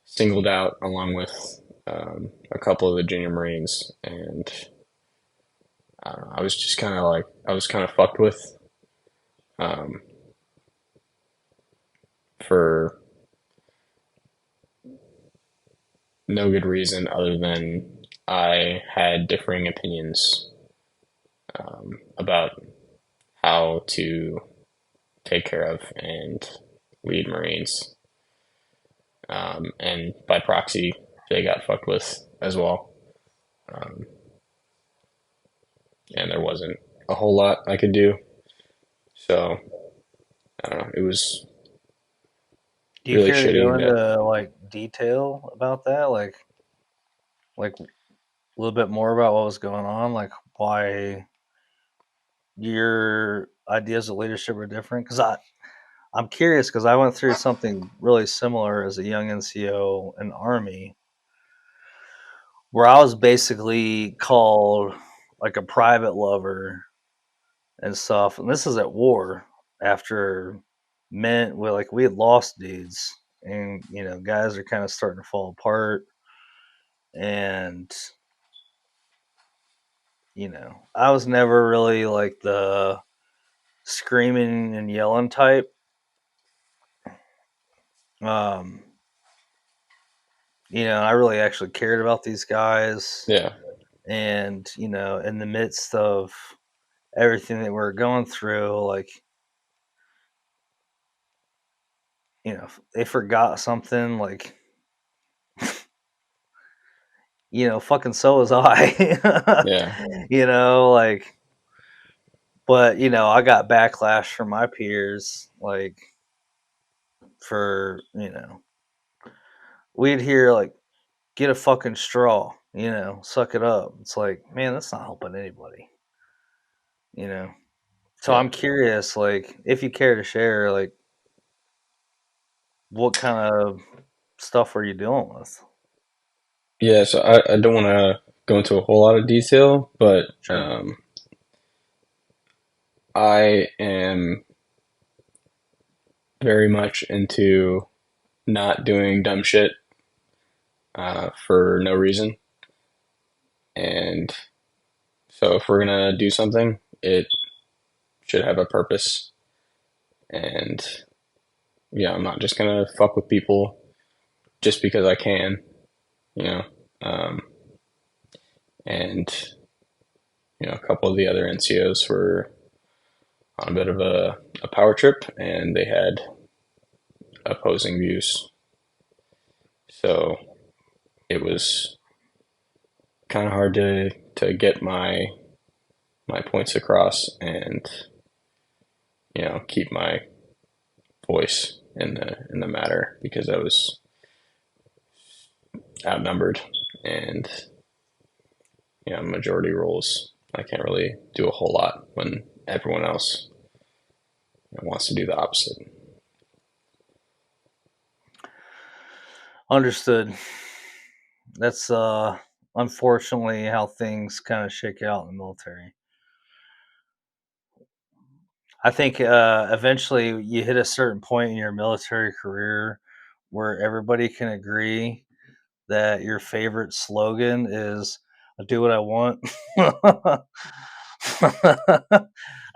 singled out along with a couple of the junior Marines, and I don't know, I was just kind of like I was kind of fucked with um, for no good reason other than I had differing opinions about how to take care of and lead Marines, and by proxy, they got fucked with as well. Um, and there wasn't a whole lot I could do. So I don't know. It was Do you really care to go shitty that. into like detail about that? Like a little bit more about what was going on, like why your ideas of leadership are different? Because I'm curious because I went through something really similar as a young NCO in the Army, where I was basically called like a private lover and stuff. And this is at war after men, well, like we had lost dudes, and guys are kind of starting to fall apart. And I was never really like the screaming and yelling type. Um, I really actually cared about these guys. Yeah, And, in the midst of everything that we're going through, like, if they forgot something, like, fucking so was I. yeah, Like, but, I got backlash from my peers, like, for, we'd hear, like, get a fucking straw, suck it up. It's like, man, that's not helping anybody, you know? So yeah, I'm curious, like, if you care to share, like, what kind of stuff were you dealing with? yeah. So I don't want to go into a whole lot of detail, but Sure. I am very much into not doing dumb shit for no reason. And so if we're gonna do something, it should have a purpose. And yeah, I'm not just gonna fuck with people just because I can, you know. Um, and a couple of the other NCOs were on a bit of a power trip, and they had opposing views. So it was kind of hard to get my points across and keep my voice in the matter because I was outnumbered, and majority roles I can't really do a whole lot when everyone else wants to do the opposite. Understood. That's unfortunately how things kind of shake out in the military. I think eventually you hit a certain point in your military career where everybody can agree that your favorite slogan is "I do what I want."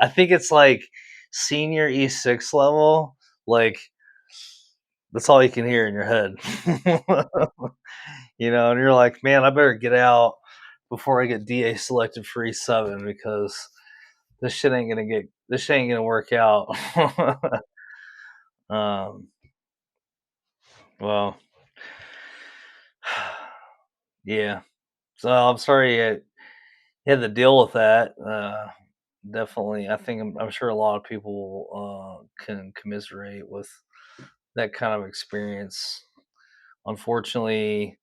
I think it's like senior E6 level. Like that's all you can hear in your head. And you're like, man, I better get out before I get DA selected for E7 because this shit ain't gonna work out. Um, well, yeah. So I'm sorry you had to deal with that. Definitely, I think I'm sure a lot of people can commiserate with that kind of experience. Unfortunately,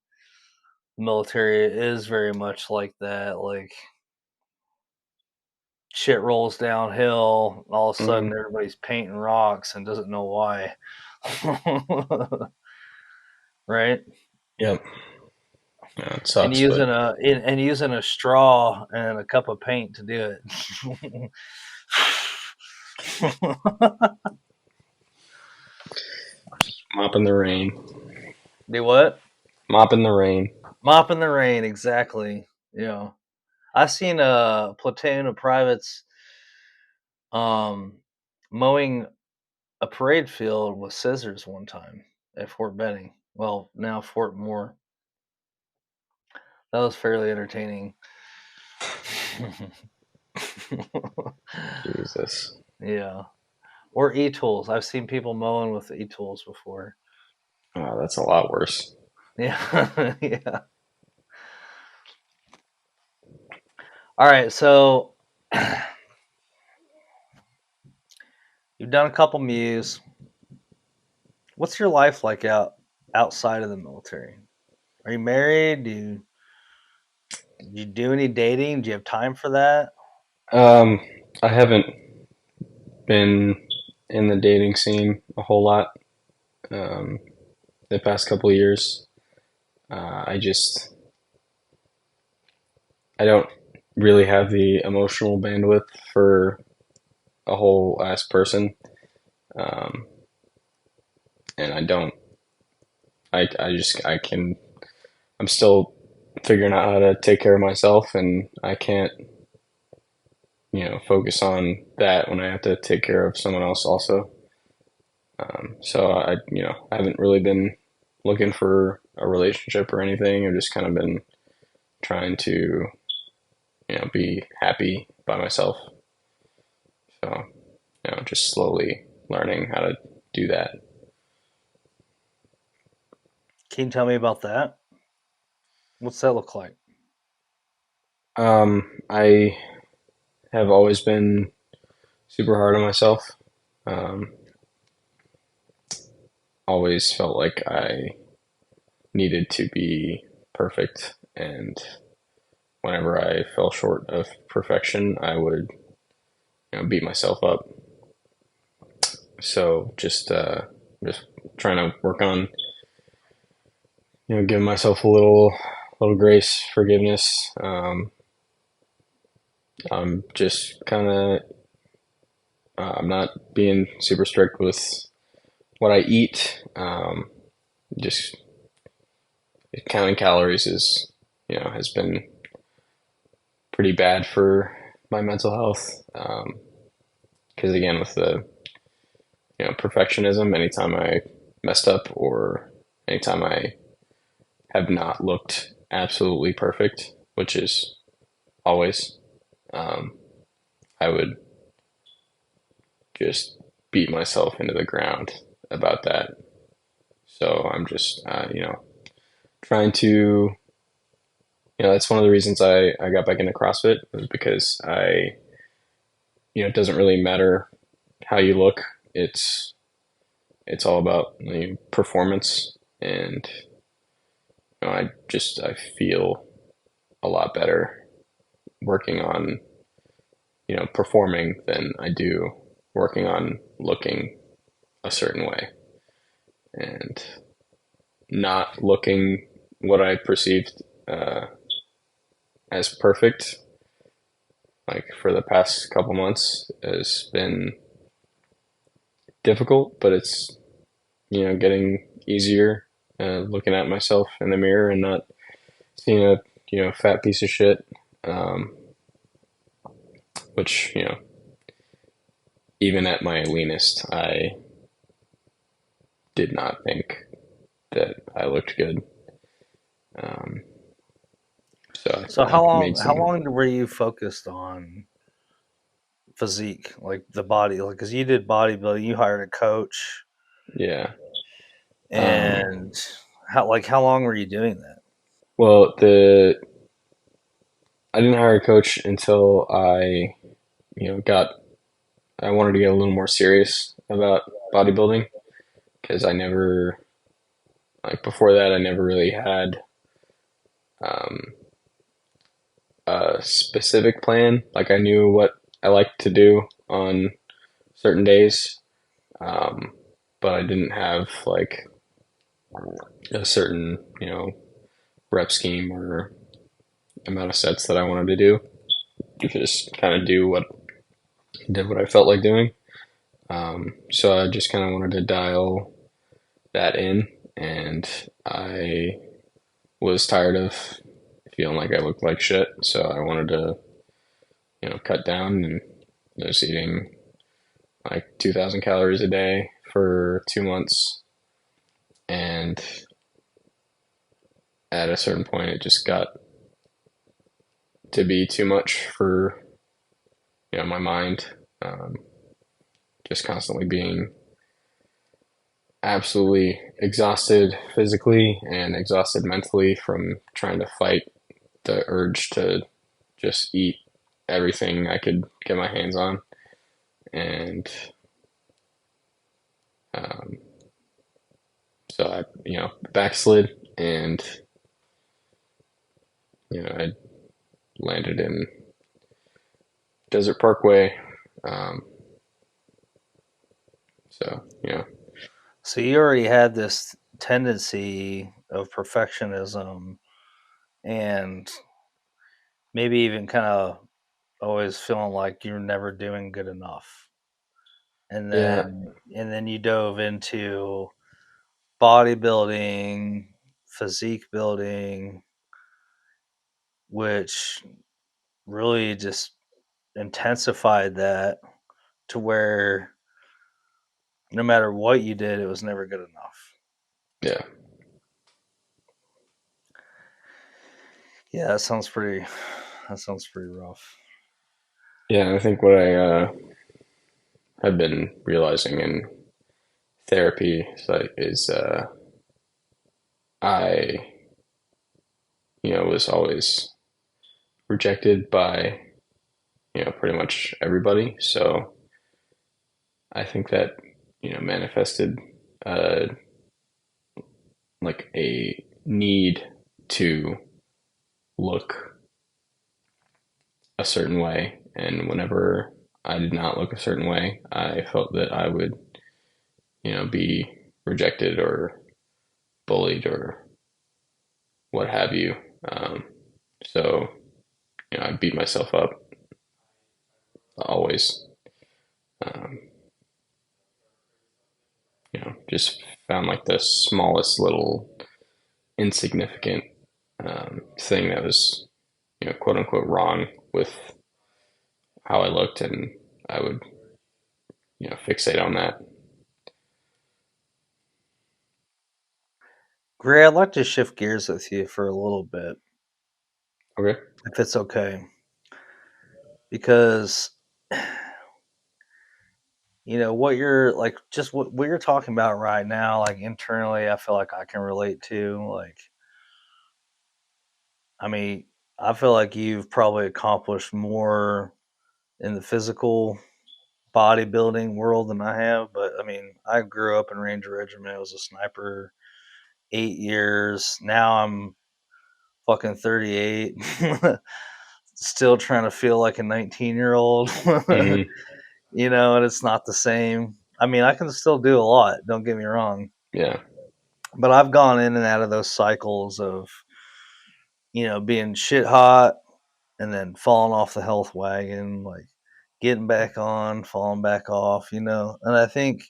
the military is very much like that. Like shit rolls downhill, all of a Hmm. sudden everybody's painting rocks and doesn't know why. Right? Yep. Yeah, it And sucks, but using a straw and a cup of paint to do it. mop in the rain. Do what? Mop in the rain. Mop in the rain, exactly. Yeah. I seen a platoon of privates um mowing a parade field with scissors one time at Fort Benning. Well, now Fort Moore. That was fairly entertaining. Jesus. Yeah. Or e-tools. I've seen people mowing with e-tools before. Oh, that's a lot worse. Yeah. Yeah. All right, so you've done a couple mews. What's your life like outside of the military? Are you married? Do you do any dating? Do you have time for that? Um, I haven't been in the dating scene a whole lot um, the past couple of years. I just I don't really have the emotional bandwidth for a whole ass person, um, and I don't. I can. I'm still figuring out how to take care of myself, and I can't focus on that when I have to take care of someone else also. So I haven't really been looking for a relationship or anything. I've just kind of been trying to, be happy by myself. So, just slowly learning how to do that. Can you tell me about that? What's that look like? I have always been super hard on myself. Um, always felt like I needed to be perfect, and whenever I fell short of perfection, I would, beat myself up. So just trying to work on giving myself a little grace, forgiveness. I'm just kind of I'm not being super strict with what I eat. Just counting calories is has been pretty bad for my mental health. Because again, with the perfectionism, anytime I messed up or anytime I have not looked absolutely perfect, which is always, um, I would just beat myself into the ground about that. So I'm just, trying to, that's one of the reasons I got back into CrossFit was because it doesn't really matter how you look. It's all about performance, and I feel a lot better working on performing than I do working on looking a certain way and not looking what I perceived as perfect. Like for the past couple months has been difficult, but it's getting easier. Looking at myself in the mirror and not seeing a fat piece of shit, um, which even at my leanest, I did not think that I looked good. Um, so So I've made how some. long were you focused on physique, like the body, like because you did bodybuilding, you hired a coach. Yeah. And how long were you doing that? Well, the I didn't hire a coach until got I wanted to get a little more serious about bodybuilding because I never like before that I never really had um, a specific plan. Like I knew what I liked to do on certain days, um, but I didn't have like a certain rep scheme or amount of sets that I wanted to do. You could just kind of did what I felt like doing. So I just kind of wanted to dial that in, and I was tired of feeling like I looked like shit. So I wanted to, cut down and was eating like 2,000 calories a day for 2 months. And at a certain point, it just got to be too much for, my mind. Um, just constantly being absolutely exhausted physically and exhausted mentally from trying to fight the urge to just eat everything I could get my hands on. And um, so I, backslid and, I landed in Desert Parkway. Um, so. So you already had this tendency of perfectionism and maybe even kind of always feeling like you're never doing good enough. And Yeah, then you dove into bodybuilding, physique building, which really just intensified that to where no matter what you did, it was never good enough. yeah, Yeah, that sounds pretty rough. yeah. And I think what I have been realizing in therapy is I, was always rejected by, pretty much everybody. So I think that, manifested uh, like a need to look a certain way. And whenever I did not look a certain way, I felt that I would, be rejected or bullied or what have you. Um, so, I beat myself up always. Um, just found like the smallest little insignificant thing that was, quote unquote, wrong with how I looked, and I would, fixate on that. Gray, I'd like to shift gears with you for a little bit, Okay. if it's okay, because what you're like, just what you're talking about right now, like internally, I feel like I can relate to. Like, I mean, I feel like you've probably accomplished more in the physical bodybuilding world than I have. But I mean, I grew up in Ranger Regiment. I was a sniper 8 years. Now I'm fucking 38, still trying to feel like a 19-year-old. Hmm. And it's not the same. I mean, I can still do a lot. Don't get me wrong, Yeah. but I've gone in and out of those cycles of being shit hot and then falling off the health wagon, like getting back on, falling back off. And I think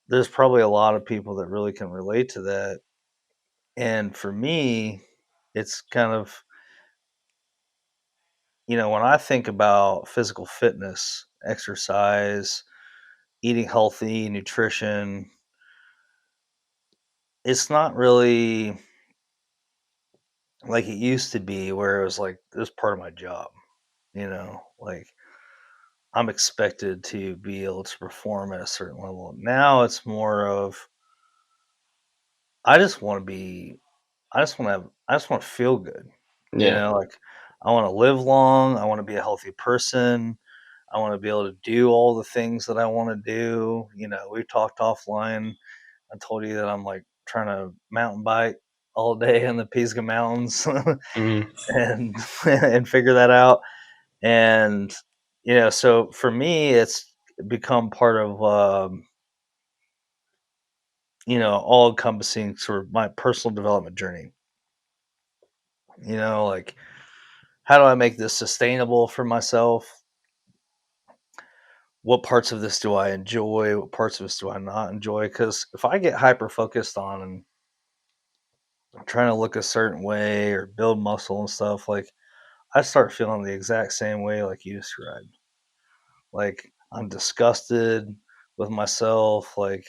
there's probably a lot of people that really can relate to that. And for me, it's kind of, when I think about physical fitness, exercise, eating healthy, nutrition, it's not really like it used to be where it was like this part of my job, like I'm expected to be able to perform at a certain level. Now it's more of I just want to be I just want to feel good. You Yeah. know, like I want to live long, I want to be a healthy person. I want to be able to do all the things that I want to do. You know, we talked offline. I told you that I'm like trying to mountain bike all day in the Pisgah Mountains Hmm. and and figure that out. And so for me, it's become part of all encompassing sort of my personal development journey. Like how do I make this sustainable for myself? What parts of this do I enjoy? What parts of this do I not enjoy? Because if I get hyper focused on trying to look a certain way or build muscle and stuff, like I start feeling the exact same way like you described. Like I'm disgusted with myself. Like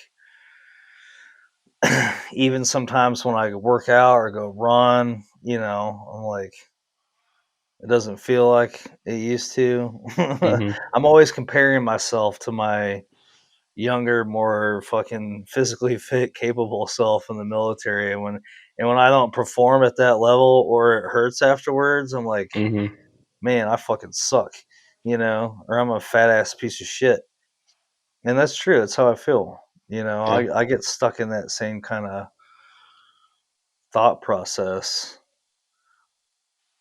even sometimes when I work out or go run, I'm like, it doesn't feel like it used to. Hmm. I'm always comparing myself to my younger, more fucking physically fit, capable self in the military. And when I don't perform at that level or it hurts afterwards, I'm like, Hmm. man, I fucking suck, or I'm a fat ass piece of shit. And that's true. That's how I feel. Yeah. I get stuck in that same kind of thought process.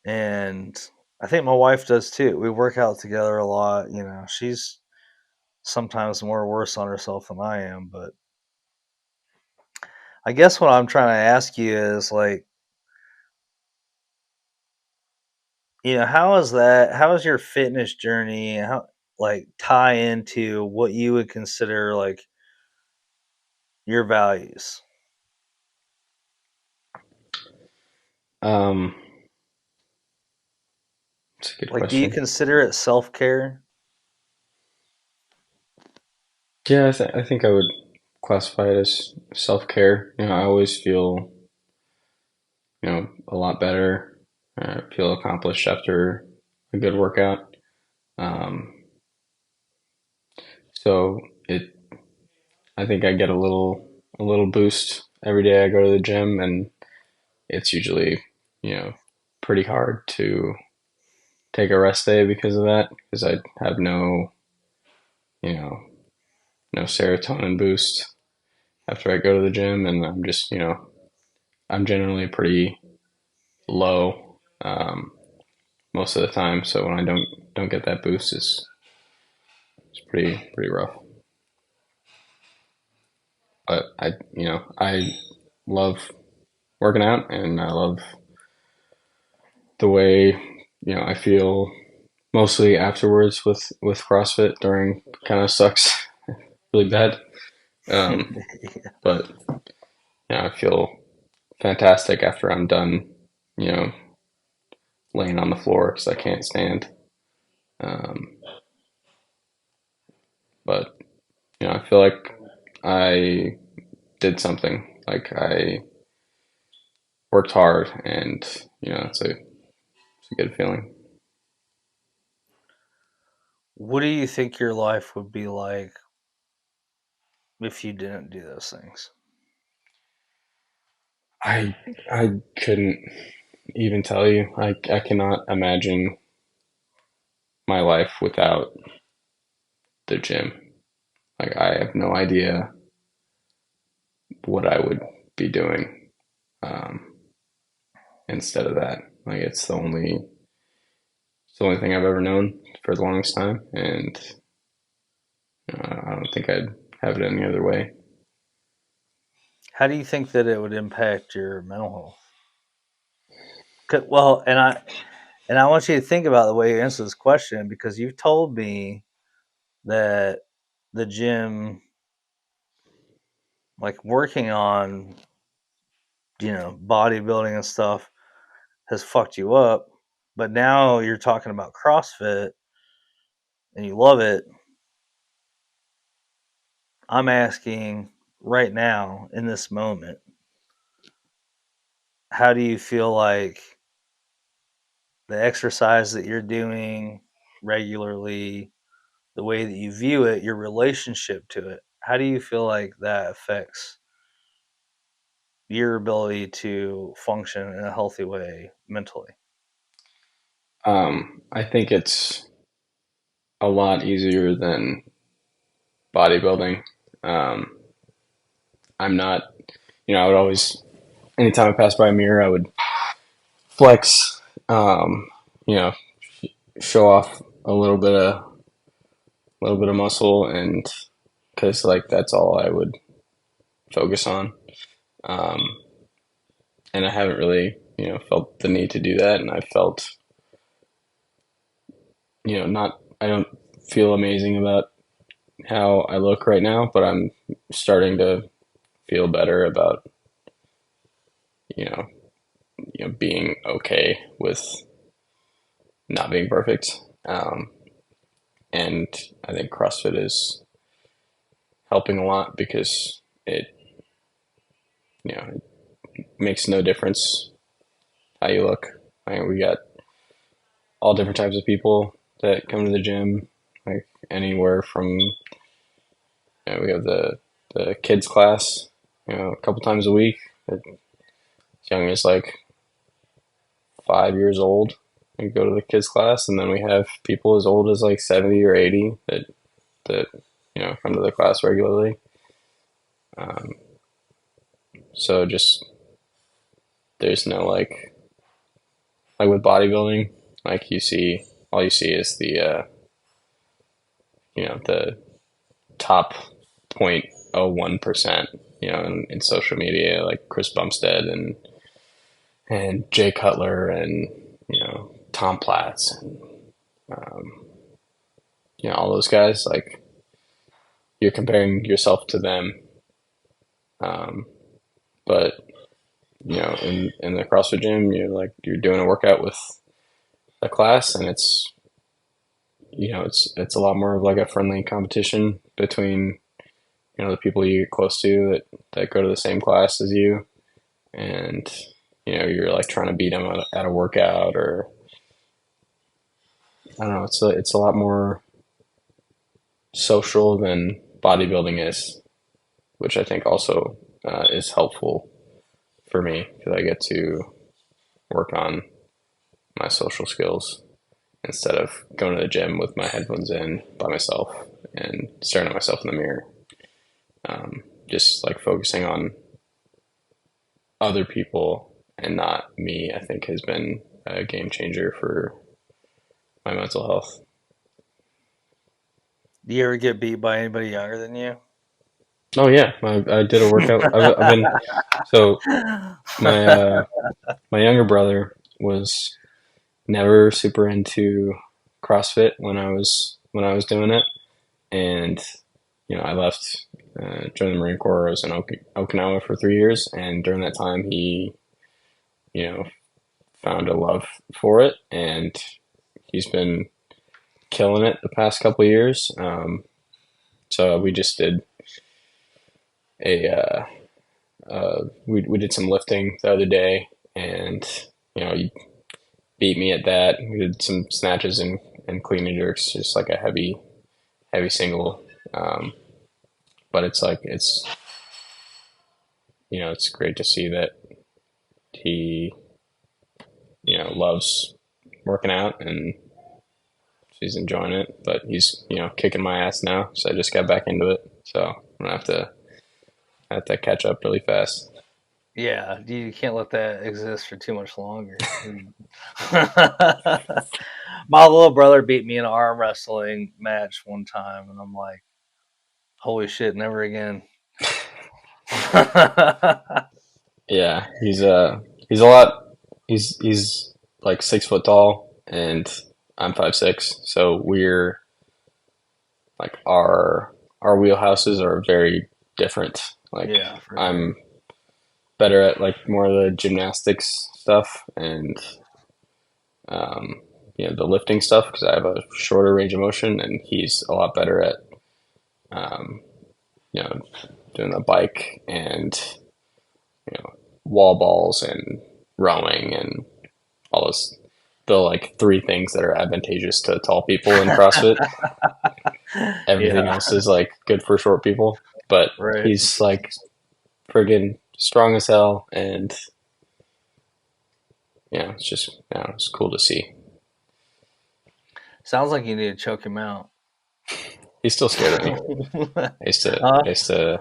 And I think my wife does too. We work out together a lot. She's sometimes more worse on herself than I am. But I guess what I'm trying to ask you is like, how is your fitness journey, how like tie into what you would consider like your values? Um, it's a good Like, do you question. consider it self-care? Yeah, I think I would classify it as self-care. I always feel, a lot better. Feel accomplished after a good workout. Um, so it, I think I get a little boost every day I go to the gym, and it's usually, you know, pretty hard to take a rest day because of that, because I have you know, no serotonin boost after I go to the gym, and I'm just, I'm generally pretty low most of the time. So when I don't get that boost, it's pretty rough. But I love working out, and I love the way I feel mostly afterwards with CrossFit. During kind of sucks really bad. Um, but I feel fantastic after I'm done. You know, laying on the floor because I can't stand. Um, but I feel like I did something. Like I worked hard, and it's a good feeling. What do you think your life would be like if you didn't do those things? I I couldn't even tell you. I cannot imagine my life without the gym. Like I have no idea what I would be doing um, instead of that. Like it's the only thing I've ever known for the longest time, and I don't think I'd have it any other way. How do you think that it would impact your mental health? Well, and I want you to think about the way you answer this question because you've told me that the gym, like working on, bodybuilding and stuff, has fucked you up. But now you're talking about CrossFit and you love it. I'm asking right now in this moment, how do you feel like the exercise that you're doing regularly, the way that you view it, your relationship to it. How do you feel like that affects your ability to function in a healthy way mentally? I think it's a lot easier than bodybuilding. Um, I'm not, I would always, anytime I pass by a mirror, I would flex, you know, show off a little bit of muscle, and because like that's all I would focus on. Um, and I haven't really, felt the need to do that, and I felt, not, I don't feel amazing about how I look right now, but I'm starting to feel better about, you know, being okay with not being perfect. And I think CrossFit is helping a lot because it makes no difference how you look. I mean, we got all different types of people that come to the gym, like anywhere from, we have the kids class, a couple times a week, as young as like 5 years old. We go to the kids class, and then we have people as old as like 70 or 80 that come to the class regularly. Um, so just there's no like with bodybuilding, like you see all you see is the top 0.01%, in social media, like Chris Bumstead and Jay Cutler and Tom Platz and um, all those guys. Like you're comparing yourself to them, um, but in the CrossFit gym, you're doing a workout with a class, and it's a lot more of like a friendly competition between the people you get close to that go to the same class as you, and you're like trying to beat them at a workout, or I don't know. It's a lot more social than bodybuilding is, which I think also is helpful for me because I get to work on my social skills instead of going to the gym with my headphones in by myself and staring at myself in the mirror. Just like focusing on other people and not me, I think has been a game changer for my mental health. Do you ever get beat by anybody younger than you? Oh yeah, I did a workout. I've been so my my younger brother was never super into CrossFit when I was doing it, and I left during the Marine Corps. I was in Okinawa for 3 years, and during that time, he you know found a love for it, and he's been killing it the past couple of years. So we just did a we did some lifting the other day, and he beat me at that. We did some snatches and clean and jerks, just like a heavy single. But it's like it's great to see that he loves working out and he's enjoying it. But he's kicking my ass now, so I just got back into it. So I'm gonna have to catch up really fast. Yeah, you can't let that exist for too much longer. My little brother beat me in an arm wrestling match one time, and I'm like, holy shit, never again. Yeah, he's a lot. He's like 6 foot tall, and I'm 5'6". So we're like our wheelhouses are very different. Like Yeah, for sure. I'm better at like more of the gymnastics stuff and um, the lifting stuff because I have a shorter range of motion, and he's a lot better at um, you know doing the bike and wall balls and rowing and all those the like three things that are advantageous to tall people in CrossFit. everything Yeah, else is like good for short people. But right. he's like friggin' strong as hell, and it's just it's cool to see. Sounds like you need to choke him out. He's still scared of me. Huh? I used to,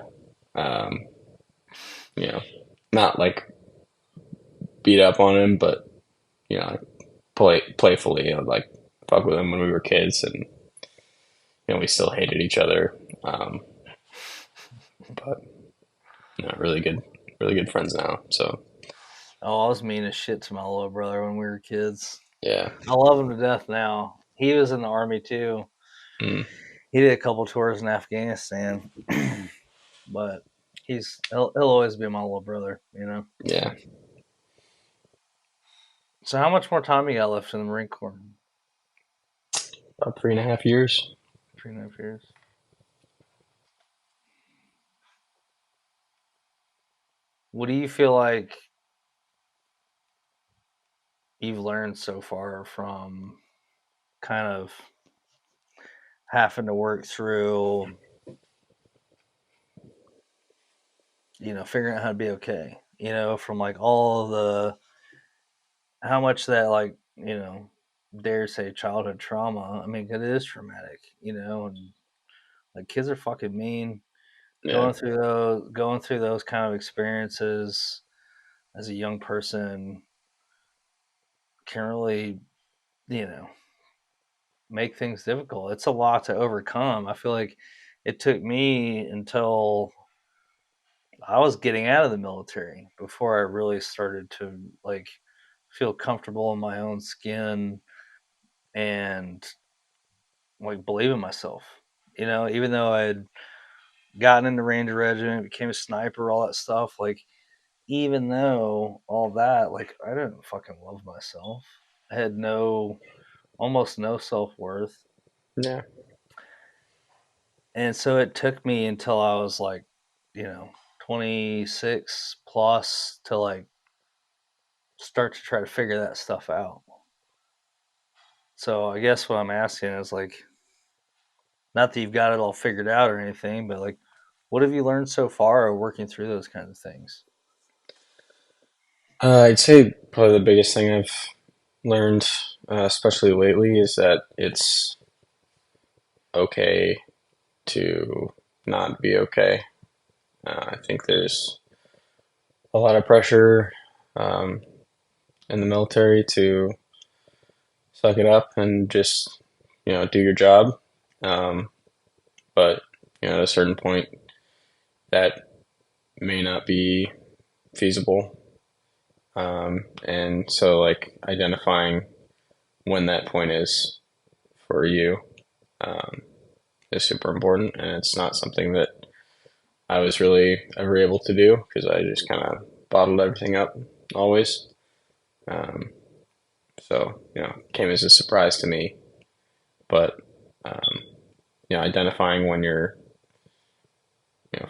um, you know, not like beat up on him, but like playfully, like fuck with him when we were kids, and we still hated each other. But really good friends now. So Oh, I was mean as shit to my little brother when we were kids. yeah, I love him to death now. He was in the army too. mm, He did a couple tours in Afghanistan, but he'll always be my little brother, you know. yeah, So how much more time you got left in the Marine Corps? about 3.5 years. 3.5 years. What do you feel like you've learned so far from kind of having to work through, figuring out how to be okay, from like all the how much that like, dare say childhood trauma. I mean, it is traumatic, and like kids are fucking mean. Yeah, Going through those kind of experiences as a young person can really, you know, make things difficult. It's a lot to overcome. I feel like it took me until I was getting out of the military before I really started to like feel comfortable in my own skin and like believe in myself. Even though I had gotten in the Ranger Regiment, became a sniper, all that stuff, like even though all that, like I didn't fucking love myself. I had almost no self worth. yeah. And so it took me until I was like, you know, 26 plus to like start to try to figure that stuff out. So I guess what I'm asking is like, not that you've got it all figured out or anything, but like, what have you learned so far working through those kinds of things? I'd say probably the biggest thing I've learned, especially lately, is that it's okay to not be okay. I think there's a lot of pressure um, in the military to suck it up and just do your job. Um, but at a certain point, that may not be feasible. And so, like identifying when that point is for you um, is super important, and it's not something that I was really ever able to do because I just kind of bottled everything up always. Um, so it came as a surprise to me, but um, identifying when you're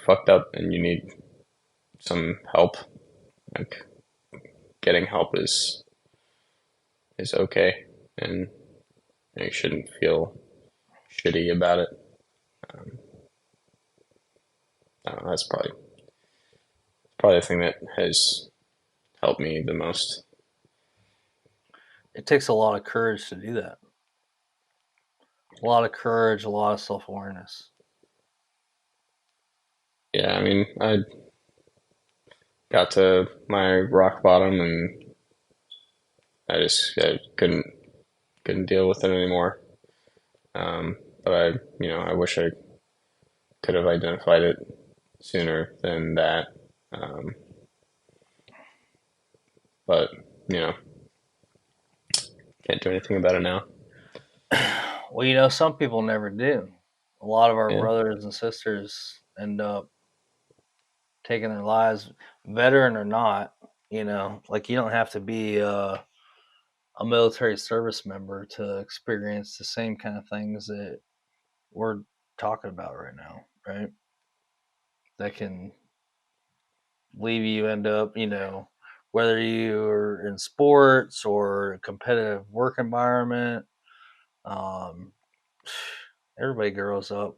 fucked up and you need some help, like getting help is okay, and you shouldn't feel shitty about it. Um, I don't know, that's probably the thing that has helped me the most. It takes a lot of courage to do that. A lot of courage, a lot of self awareness. Yeah, I mean, I got to my rock bottom, and I couldn't deal with it anymore. But I wish I could have identified it sooner than that. Um, but you know, can't do anything about it now. Well, some people never do. A lot of our Yeah, brothers and sisters end up taking their lives, veteran or not. Like you don't have to be a military service member to experience the same kind of things that we're talking about right now, right? That can leave you end up, whether you're in sports or a competitive work environment, um, everybody grows up.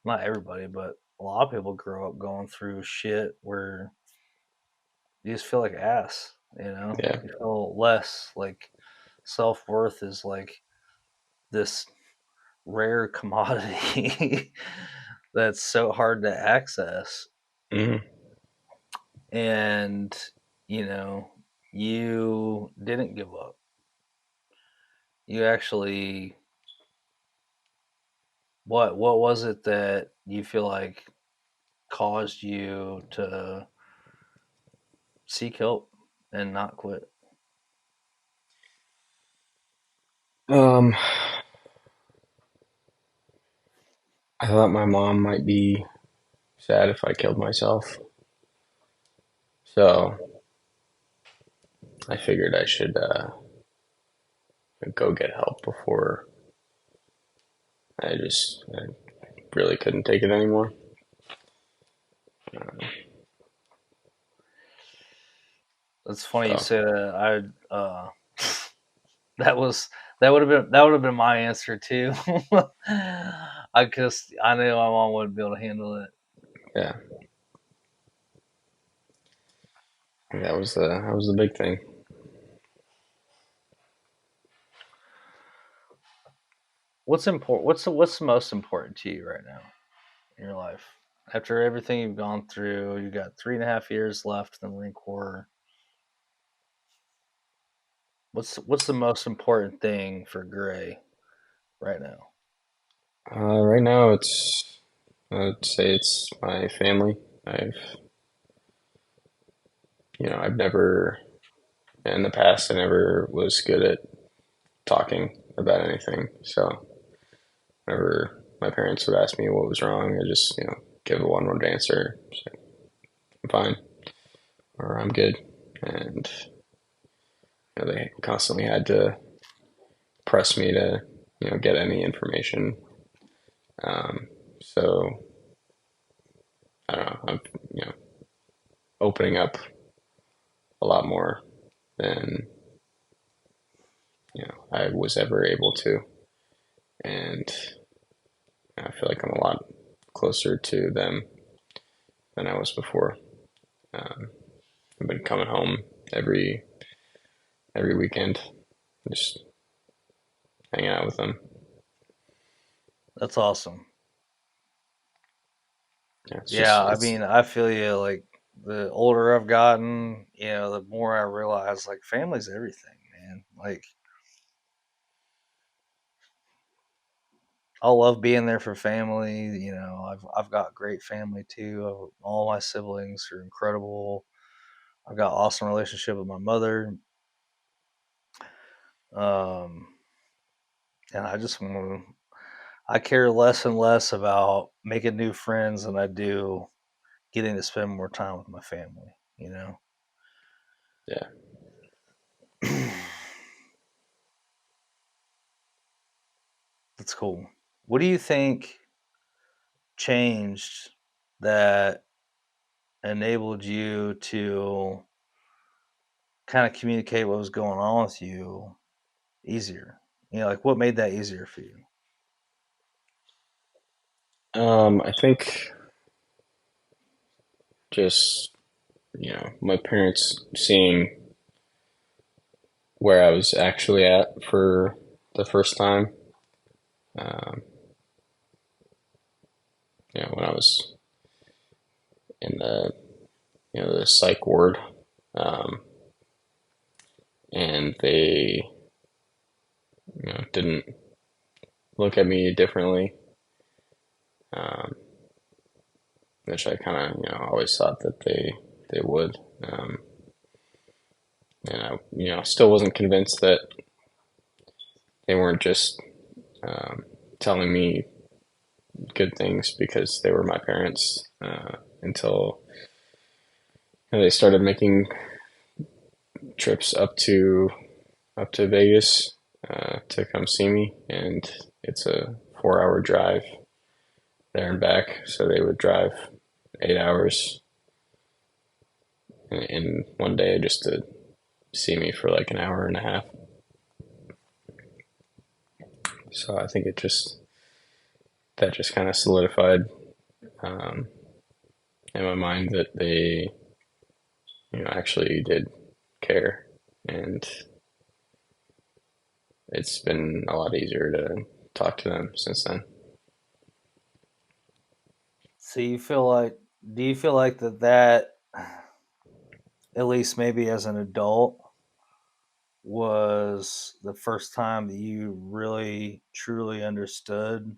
Not everybody, but a lot of people grow up going through shit where you just feel like ass. Yeah. You feel less. Like self worth is like this rare commodity that's so hard to access. Hmm. And you know, you didn't give up. You actually, what was it that you feel like caused you to seek help and not quit? Um, I thought my mom might be sad if I killed myself, so I figured I should go get help before I really couldn't take it anymore. It's funny you So say that. That was that would have been my answer too. I knew my mom wouldn't be able to handle it. yeah, that was the big thing. What's important? What's the most important to you right now in your life? After everything you've gone through, you got 3.5 years left in the Marine Corps. What's the most important thing for Gray right now? Right now, I'd say it's my family. I've I've never in the past I never was good at talking about anything. So whenever my parents would ask me what was wrong, I just give a one-word answer. Say, I'm fine or I'm good, and they constantly had to press me to get any information. Um, so I don't know. I'm you know opening up a lot more than I was ever able to, and I feel like I'm a lot closer to them than I was before. Um, I've been coming home every every weekend, just hanging out with them. That's awesome. Yeah, it's Yeah, just I it's mean, I feel you. Like the older I've gotten, the more I realize like family's everything, man. Like I love being there for family. I've got great family too. All my siblings are incredible. I've got awesome relationship with my mother. Um, and I just want to. I care less and less about making new friends than I do getting to spend more time with my family. yeah. That's cool. What do you think changed that enabled you to kind of communicate what was going on with you easier? Like what made that easier for you? I think just my parents seeing where I was actually at for the first time. Um, when I was in the psych ward, um, and they didn't look at me differently, um, which I kind of always thought that they would. And I still wasn't convinced that they weren't just telling me good things because they were my parents until they started making trips up to Vegas to come see me, and it's a 4-hour drive there and back. So they would drive 8 hours in one day just to see me for like an hour and a half. So I think it just that just kind of solidified um, in my mind that they, actually did care, and it's been a lot easier to talk to them since then. So you feel like, do you feel like that at least maybe as an adult was the first time that you really truly understood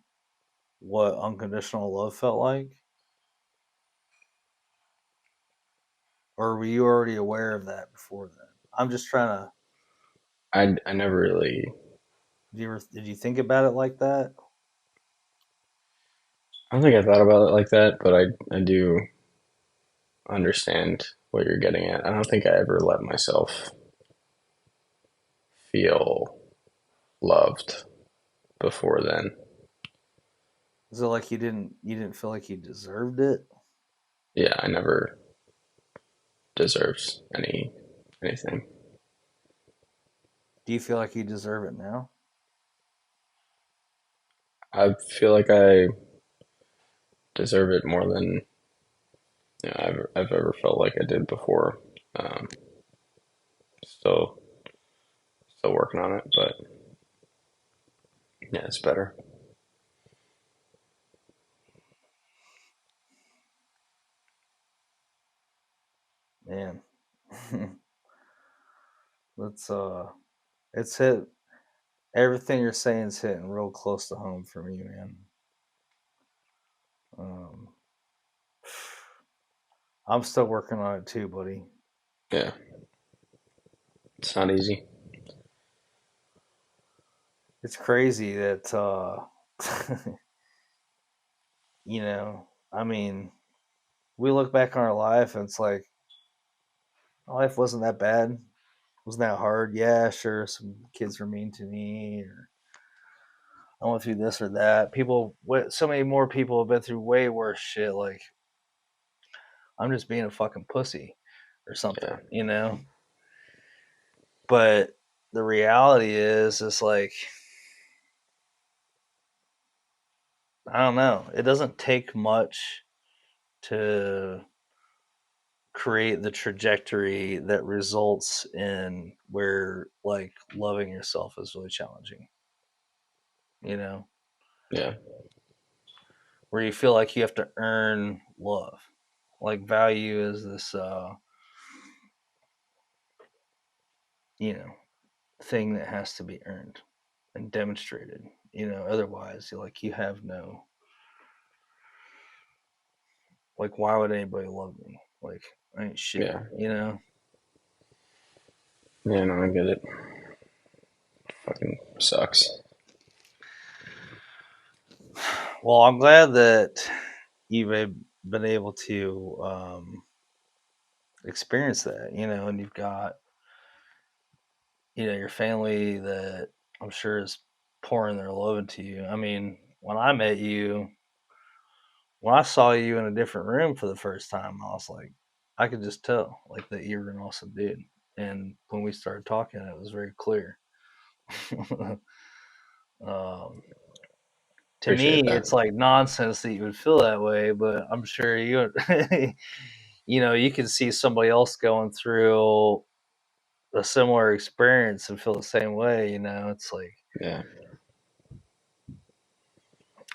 what unconditional love felt like? Or were you already aware of that before then? I'm just trying to. I never really. Did you think about it like that? I don't think I thought about it like that, but I do understand what you're getting at. I don't think I ever let myself feel loved before then. Is it like you didn't feel like you deserved it? Yeah, I never deserves anything. Do you feel like you deserve it now? I feel like I deserve it more than I've ever felt like I did before. Um, still still working on it, but yeah, it's better. Man. Let's it's hit everything you're saying is hitting real close to home for me, man. Um I'm still working on it too, buddy. Yeah, it's not easy. It's crazy that I mean, we look back on our life and it's like life wasn't that bad. Wasn't that hard? Yeah, sure. Some kids were mean to me, or I went through this or that. So many more people have been through way worse shit. Like I'm just being a fucking pussy or Yeah, something. But the reality is like I don't know. It doesn't take much to create the trajectory that results in where like loving yourself is really challenging. You know, yeah, where you feel like you have to earn love. Like value is this you know, thing that has to be earned and demonstrated. Otherwise you have no, like, why would anybody love me? Like, I ain't shit. yeah. No, I get it. Fucking sucks. Well, I'm glad that you've been able to experience that, and you've got, your family that I'm sure is pouring their love into you. I mean, when I saw you in a different room for the first time, I was like, I could just tell, like, that you're an awesome dude. And when we started talking, it was very clear. um, to Appreciate me, that. it's like nonsense that you would feel that way, but I'm sure you can see somebody else going through a similar experience and feel the same way. It's like, Yeah,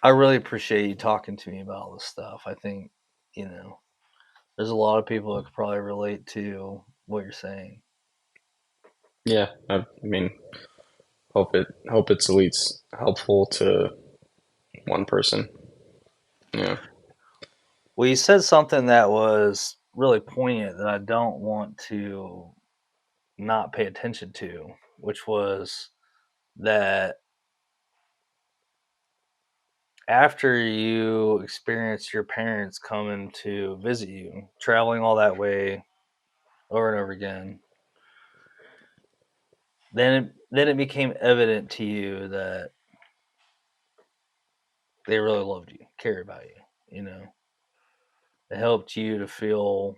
I really appreciate you talking to me about all this stuff. I think, you know, there's a lot of people that could probably relate to what you're saying. yeah. I mean, hope it's at least helpful to one person. Yeah, Well, you said something that was really poignant that I don't want to not pay attention to, which was that after you experienced your parents coming to visit you, traveling all that way over and over again, then it became evident to you that they really loved you, cared about you. You know, it helped you to feel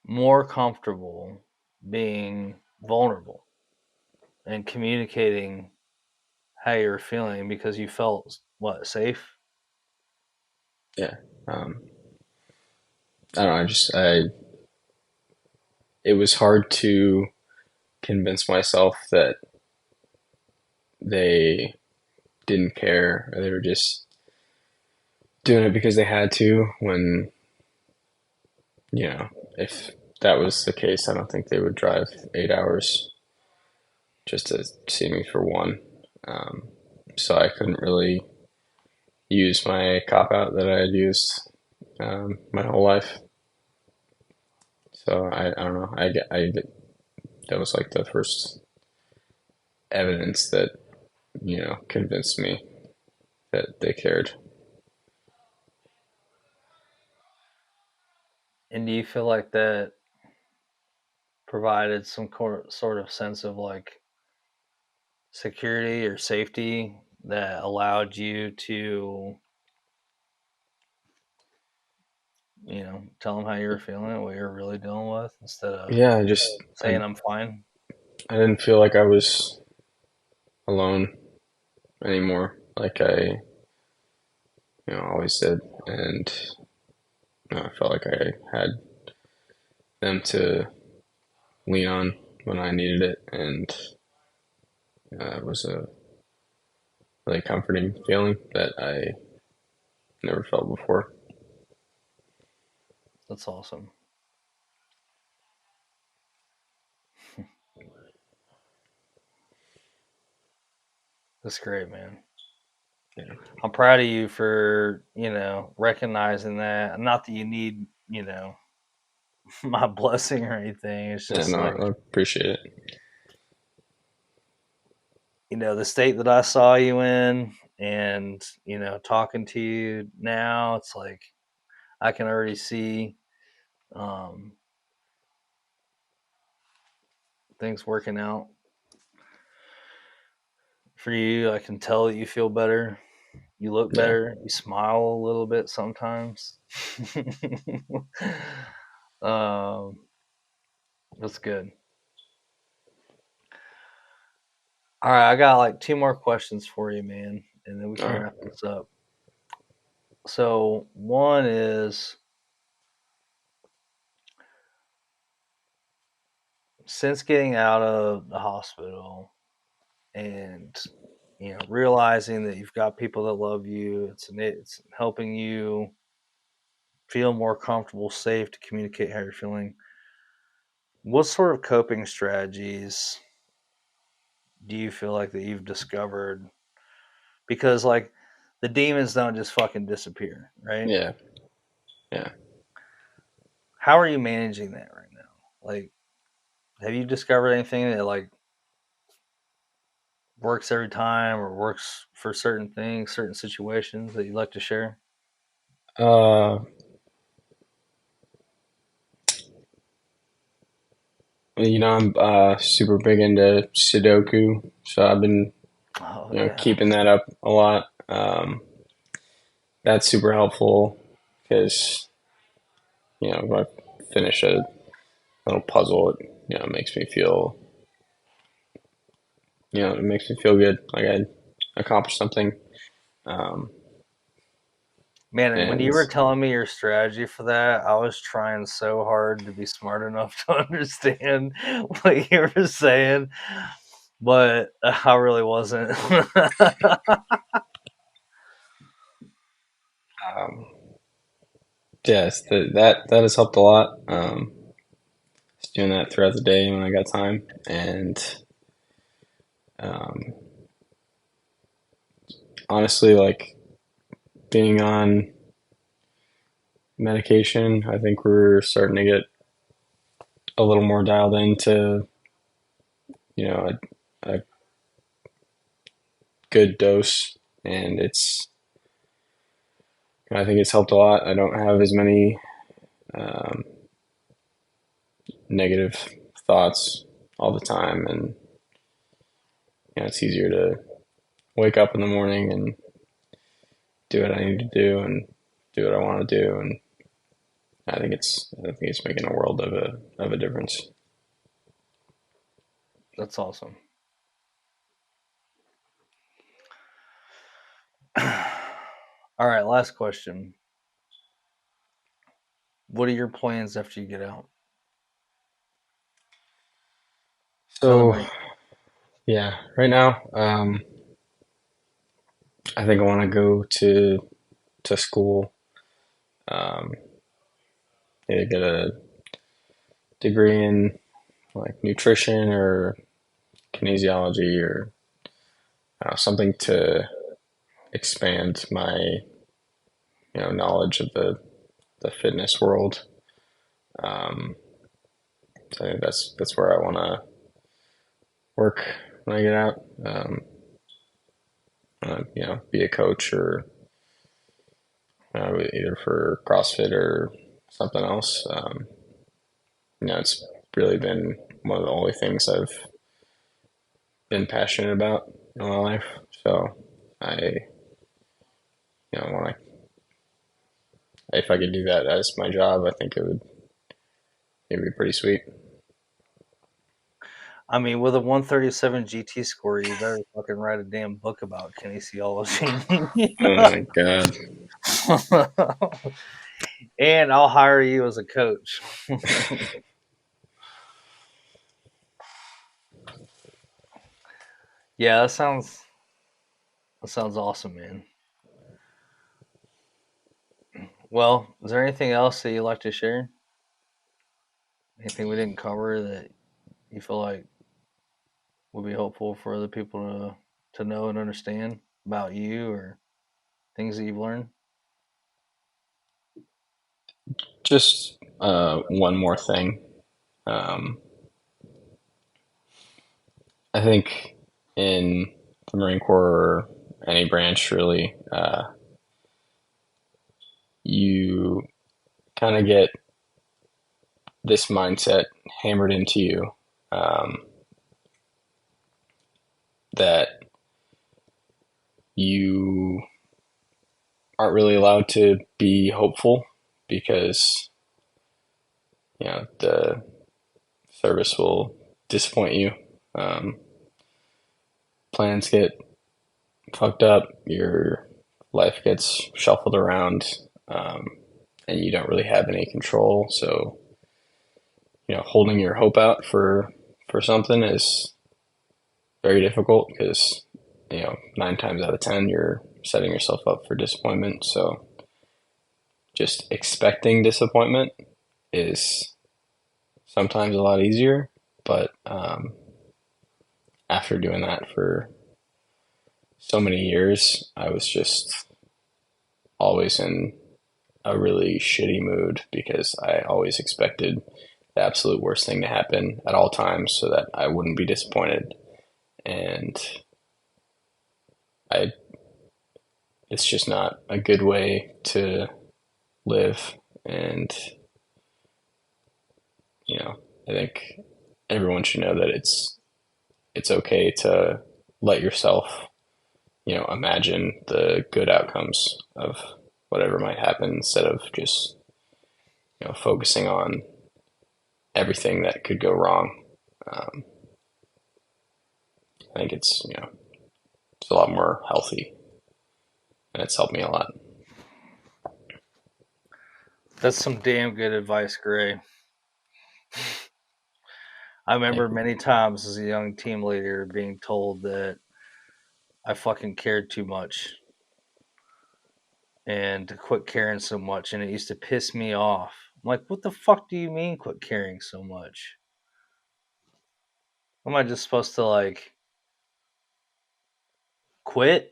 more comfortable being vulnerable and communicating how you were feeling because you felt what, safe? Yeah. Um, I don't know. It was hard to convince myself that they didn't care or they were just doing it because they had to when, you know, if that was the case, I don't think they would drive 8 hours just to see me for one. Um, so I couldn't really use my cop out that I had used my whole life. So I don't know. That was like the first evidence that, convinced me that they cared. And do you feel like that provided some sort of sense of like security or safety that allowed you to, tell them how you were feeling, what you were really dealing with, instead of Yeah, saying I'm fine? I didn't feel like I was alone anymore, like I, always did, and I felt like I had them to lean on when I needed it, and it was a really comforting feeling that I never felt before. That's awesome. That's great, man. Yeah, I'm proud of you for, recognizing that. Not that you need, my blessing or anything. It's yeah, just no, like, I appreciate it. the state that I saw you in, and, talking to you now, it's like I can already see um, things working out for you. I can tell that you feel better. You look Yeah, better. You smile a little bit sometimes. um, that's good. All right, I got like two more questions for you, man, and then we all can right. wrap this up. So one is, since getting out of the hospital and realizing that you've got people that love you, it's helping you feel more comfortable, safe to communicate how you're feeling. What sort of coping strategies do you feel like that you've discovered? Because like the demons don't just fucking disappear, right? Yeah, yeah. How are you managing that right now? Like, have you discovered anything that like works every time or works for certain things, certain situations that you'd like to share? Uh, I'm super big into Sudoku, so I've been, Oh yeah, keeping that up a lot. That's super helpful because, if I finish a little puzzle, makes me feel, it makes me feel good, like I accomplished something. Um, man. And when and you were telling me your strategy for that, I was trying so hard to be smart enough to understand what you were saying, but I really wasn't. um, yes, that has helped a lot. Just doing that throughout the day when I got time, and um, honestly, like being on medication, I think we're starting to get a little more dialed into, a good dose, and I think it's helped a lot. I don't have as many um, negative thoughts all the time, and it's easier to wake up in the morning and do what I need to do and do what I want to do, and I think it's making a world of a difference. That's awesome. All right, last question. What are your plans after you get out of the So Marine? yeah, right now, I think I want to go to school, um, either get a degree in like nutrition or kinesiology or something to expand my knowledge of the fitness world. Um, so I think that's where I want to work when I get out. Be a coach or either for CrossFit or something else. It's really been one of the only things I've been passionate about in my life. So I, want to, if I could do that as my job, I think it'd be pretty sweet. I mean, with a 137 GT score, you better fucking write a damn book about kinesiology. Oh my God. And I'll hire you as a coach. Yeah, that sounds awesome, man. Well, is there anything else that you'd like to share? Anything we didn't cover that you feel like would be helpful for other people to know and understand about you or things that you've learned? Just one more thing. Um, I think in the Marine Corps or any branch really, you kind of get this mindset hammered into you, um, that you aren't really allowed to be hopeful because the service will disappoint you. Um, Plans get fucked up, your life gets shuffled around, um, and you don't really have any control. So holding your hope out for something is very difficult because 9 times out of 10 you're setting yourself up for disappointment. So just expecting disappointment is sometimes a lot easier, but after doing that for so many years, I was just always in a really shitty mood because I always expected the absolute worst thing to happen at all times so that I wouldn't be disappointed. And I it's just not a good way to live. And I think everyone should know that it's okay to let yourself imagine the good outcomes of whatever might happen instead of just focusing on everything that could go wrong. um, I think it's a lot more healthy, and it's helped me a lot. That's some damn good advice, Gray. I Thank remember you. many times as a young team leader being told that I fucking cared too much and to quit caring so much, and it used to piss me off. I'm like, what the fuck do you mean quit caring so much? Am I just supposed to like quit?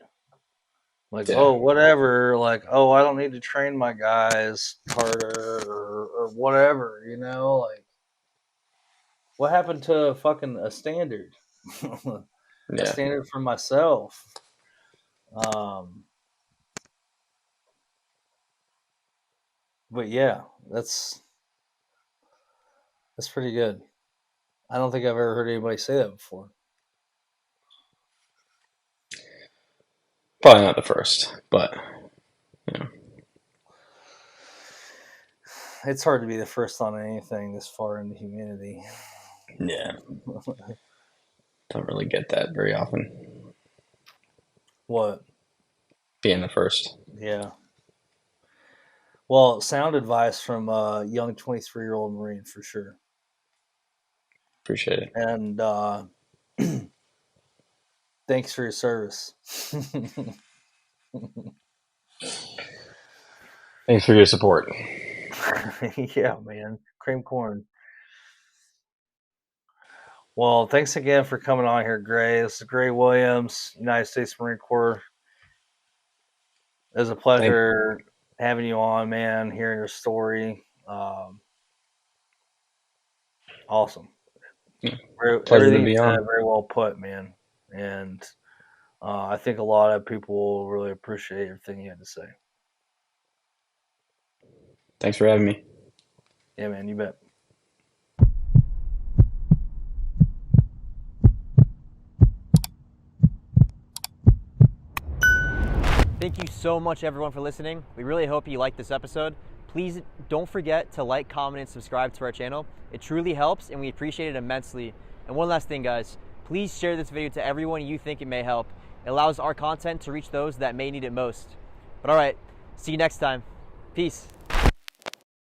Like, Yeah, oh, whatever. Like, oh, I don't need to train my guys harder or whatever. Like, what happened to fucking a standard? A yeah. standard for myself. Um, but yeah, that's pretty good. I don't think I've ever heard anybody say that before. Probably not the first, but you know, It's hard to be the first on anything this far into humanity. yeah, don't really get that very often. What? Being the first. Yeah. Well, sound advice from a young 23-year-old Marine for sure. Appreciate it. And thanks for your service. Thanks for your support. Yeah, man. Cream corn. Well, thanks again for coming on here, Gray. This is Gray Williams, United States Marine Corps. It was a Thank pleasure having you on, man, hearing your story. Awesome. Pleasure to Everything you be said, on. very well put, man. And I think a lot of people will really appreciate everything you had to say. Thanks for having me. Yeah, man, you bet. Thank you so much, everyone, for listening. We really hope you liked this episode. Please don't forget to like, comment, and subscribe to our channel. It truly helps, and we appreciate it immensely. And one last thing, guys, please share this video to everyone you think it may help. It allows our content to reach those that may need it most. But all right, see you next time. Peace.